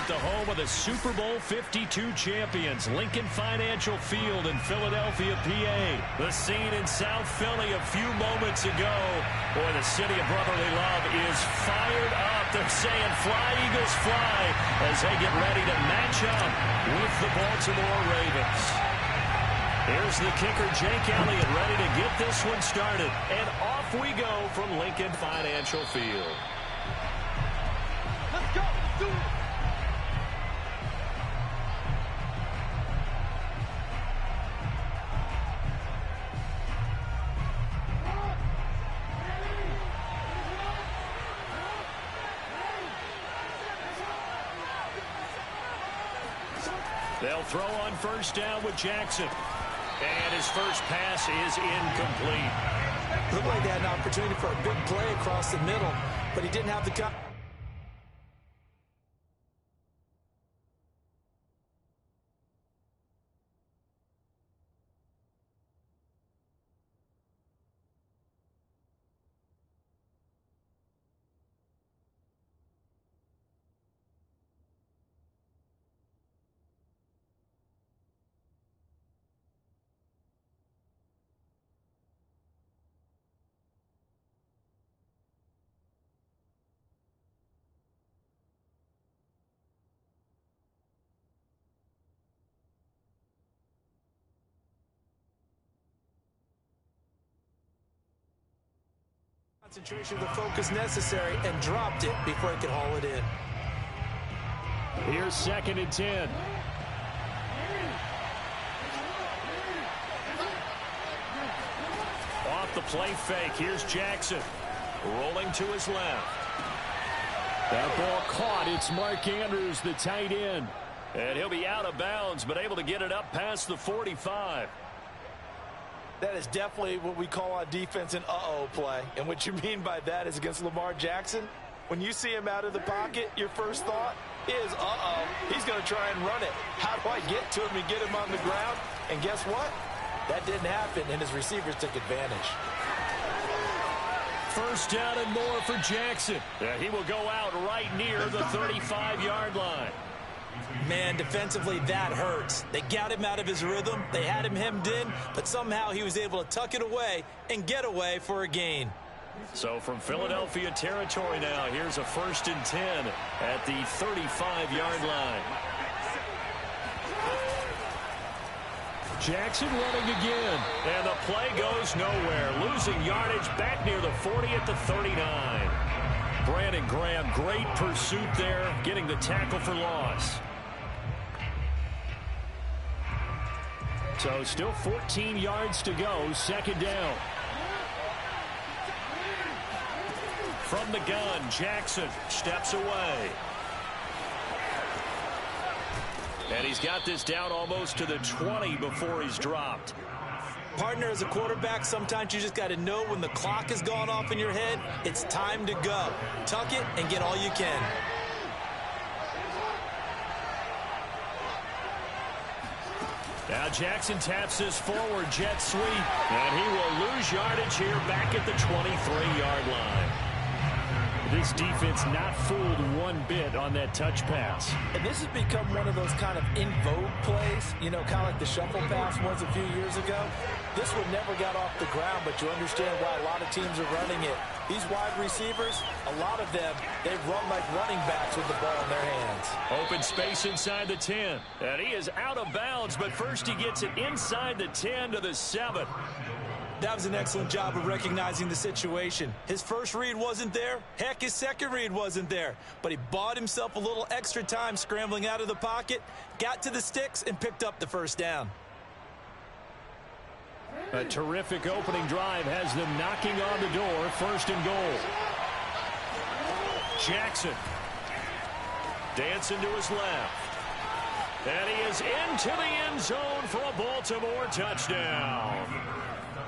the home of the Super Bowl 52 champions, Lincoln Financial Field in Philadelphia, PA. The scene in South Philly a few moments ago. Boy, the city of brotherly love is fired up. They're saying, fly, Eagles, fly, as they get ready to match up with the Baltimore Ravens. Here's the kicker, Jake Elliott, ready to get this one started. And off we go from Lincoln Financial Field. Let's go. Let's do it. They'll throw on first down with Jackson. And his first pass is incomplete. Looked like they had an opportunity for a big play across the middle, but he didn't have the cut. Concentration, the focus necessary, and dropped it before he could haul it in. Here's 2nd and 10. Off the play fake, here's Jackson. Rolling to his left. That ball caught. It's Mark Andrews, the tight end. And he'll be out of bounds, but able to get it up past the 45. That is definitely what we call on defense an uh-oh play. And what you mean by that is against Lamar Jackson, when you see him out of the pocket, your first thought is, uh-oh, he's going to try and run it. How do I get to him and get him on the ground? And guess what? That didn't happen, and his receivers took advantage. First down and more for Jackson. He will go out right near the 35-yard line. Man, defensively, that hurts. They got him out of his rhythm. They had him hemmed in, but somehow he was able to tuck it away and get away for a gain. So from Philadelphia territory now, here's a 1st and 10 at the 35-yard line. Jackson running again, and the play goes nowhere. Losing yardage back near the 40 at the 39. Brandon Graham, great pursuit there, getting the tackle for loss. So still 14 yards to go, 2nd down. From the gun, Jackson steps away. And he's got this down almost to the 20 before he's dropped. Partner, as a quarterback, sometimes you just got to know when the clock has gone off in your head, it's time to go. Tuck it and get all you can. Now Jackson taps this forward jet sweep, and he will lose yardage here back at the 23-yard line. This defense not fooled one bit on that touch pass. And this has become one of those kind of in vogue plays, you know, kind of like the shuffle pass was a few years ago. This one never got off the ground, but you understand why a lot of teams are running it. These wide receivers, a lot of them, they run like running backs with the ball in their hands. Open space inside the 10. And he is out of bounds, but first he gets it inside the 10 to the 7. That was an excellent job of recognizing the situation. His first read wasn't there. Heck, his second read wasn't there. But he bought himself a little extra time scrambling out of the pocket, got to the sticks, and picked up the first down. A terrific opening drive has them knocking on the door. 1st and goal. Jackson dancing to his left. And he is into the end zone for a Baltimore touchdown.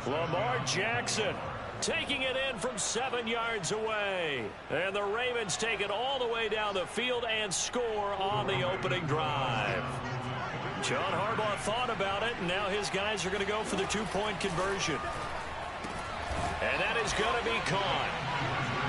Lamar Jackson taking it in from 7 yards away. And the Ravens take it all the way down the field and score on the opening drive. John Harbaugh thought about it, and now his guys are going to go for the 2-point conversion. And that is going to be caught.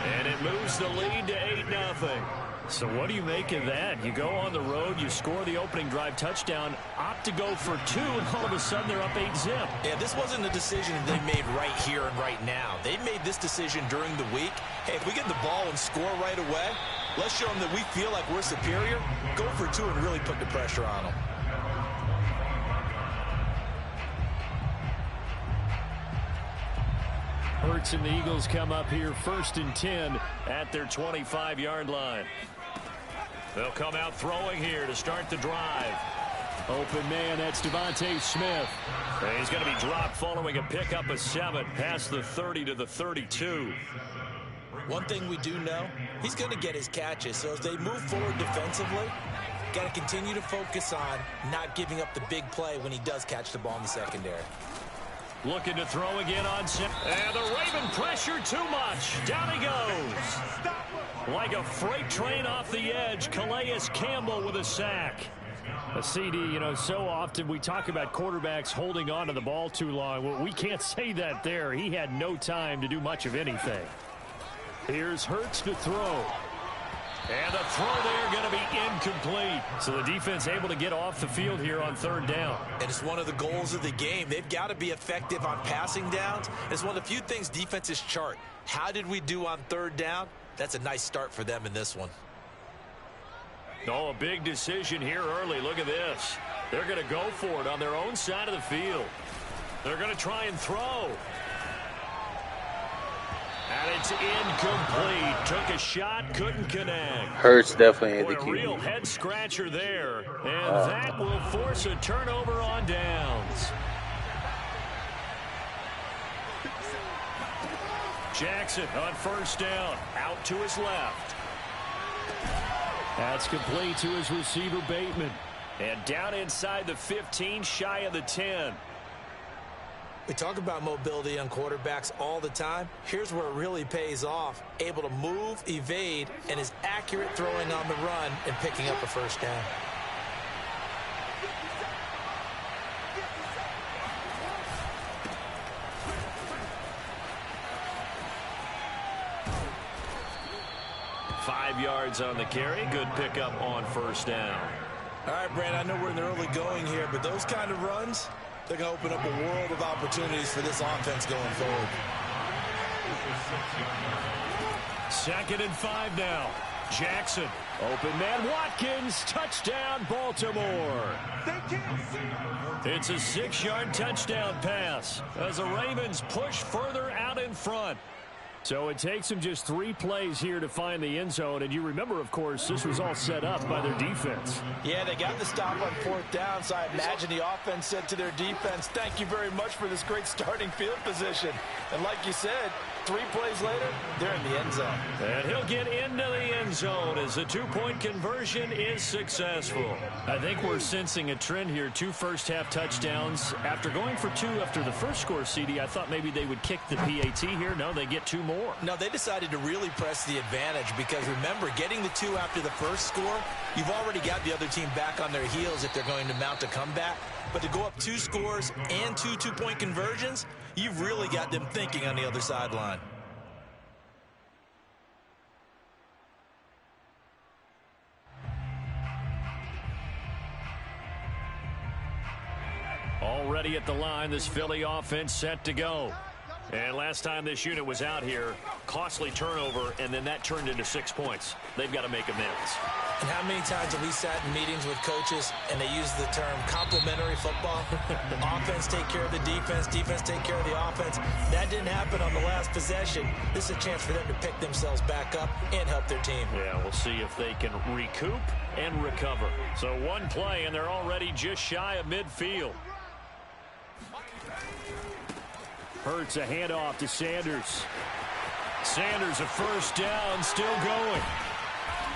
And it moves the lead to 8-0. So what do you make of that? You go on the road, you score the opening drive touchdown, opt to go for 2, and all of a sudden they're up 8-0. Yeah, this wasn't a decision they made right here and right now. They made this decision during the week. Hey, if we get the ball and score right away, let's show them that we feel like we're superior. Go for 2 and really put the pressure on them. Hurts and the Eagles come up here 1st and 10 at their 25-yard line. They'll come out throwing here to start the drive. Open man, that's Devontae Smith. And he's going to be dropped following a pickup of 7 past the 30 to the 32. One thing we do know, he's going to get his catches. So as they move forward defensively, got to continue to focus on not giving up the big play when he does catch the ball in the secondary. Looking to throw again on Smith. And the Raven pressure too much. Down he goes. Like a freight train off the edge, Calais Campbell with a sack. A CD, you know, so often we talk about quarterbacks holding on to the ball too long. Well, we can't say that there. He had no time to do much of anything. Here's Hurts to throw. And the throw there going to be incomplete. So the defense able to get off the field here on 3rd down. And it's one of the goals of the game. They've got to be effective on passing downs. It's one of the few things defenses chart. How did we do on 3rd down? That's a nice start for them in this one. Oh, a big decision here early. Look at this. They're going to go for it on their own side of the field. They're going to try and throw. And it's incomplete. Took a shot, couldn't connect. Hurts definitely hit the key. A real head scratcher there. And that will force a turnover on downs. Jackson on 1st down. Out to his left. That's complete to his receiver, Bateman. And down inside the 15, shy of the 10. We talk about mobility on quarterbacks all the time. Here's where it really pays off. Able to move, evade, and is accurate throwing on the run and picking up a 1st down. Five yards on the carry. Good pickup on 1st down. All right, Brand, I know we're in the early going here, but those kind of runs, they're going to open up a world of opportunities for this offense going forward. 2nd and 5 now. Jackson. Open man Watkins. Touchdown Baltimore. It's a 6-yard touchdown pass as the Ravens push further out in front. So it takes them just 3 plays here to find the end zone. And you remember, of course, this was all set up by their defense. Yeah, they got the stop on 4th down, so I imagine the offense said to their defense, thank you very much for this great starting field position. And like you said, 3 plays later, they're in the end zone. And he'll get into the end zone as the 2-point conversion is successful. I think we're sensing a trend here. 2 first-half touchdowns. After going for 2 after the first score, CD, I thought maybe they would kick the PAT here. No, they get 2 more. No, they decided to really press the advantage because, remember, getting the 2 after the first score, you've already got the other team back on their heels if they're going to mount a comeback. But to go up 2 scores and 2 2-point conversions, you've really got them thinking on the other sideline. Already at the line, this Philly offense set to go. And last time this unit was out here, costly turnover, and then that turned into 6 points. They've got to make amends. And how many times have we sat in meetings with coaches and they use the term complementary football? Offense take care of the defense, defense take care of the offense. That didn't happen on the last possession. This is a chance for them to pick themselves back up and help their team. Yeah, we'll see if they can recoup and recover. So 1 play, and they're already just shy of midfield. Hurts a handoff to Sanders. Sanders a 1st down, still going.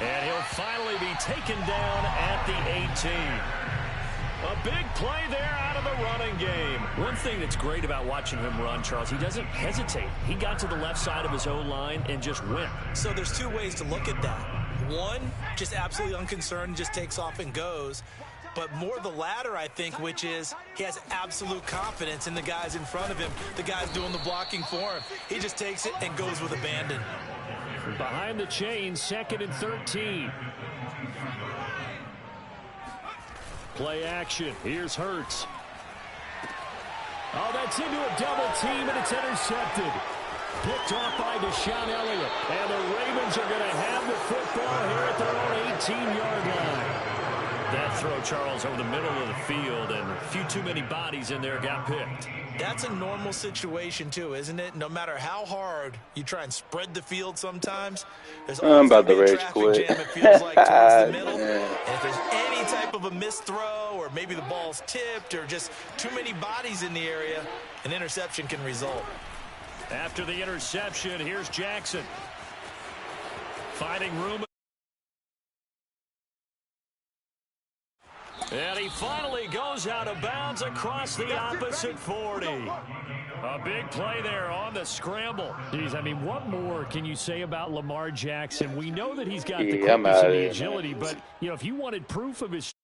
And he'll finally be taken down at the 18. A big play there out of the running game. One thing that's great about watching him run, Charles, he doesn't hesitate. He got to the left side of his O-line and just went. So there's 2 ways to look at that. One, just absolutely unconcerned, just takes off and goes. But more the latter, I think, which is he has absolute confidence in the guys in front of him, the guys doing the blocking for him. He just takes it and goes with abandon. behind the chains, 2nd and 13. Play action. Here's Hurts. Oh, that's into a double team, and it's intercepted. Picked off by Deshaun Elliott. And the Ravens are going to have the football here at their own 18-yard line. That throw, Charles, over the middle of the field, and a few too many bodies in there got picked. That's a normal situation, too, isn't it? No matter how hard you try and spread the field sometimes, there's always about to a rage traffic quit. jam, it feels like, towards the middle. And if there's any type of a missed throw, or maybe the ball's tipped, or just too many bodies in the area, an interception can result. After the interception, here's Jackson. Finding room. And he finally goes out of bounds across the opposite 40. A big play there on the scramble. Geez, I mean, what more can you say about Lamar Jackson? We know that he's got the quickness and the agility, but, you know, if you wanted proof of his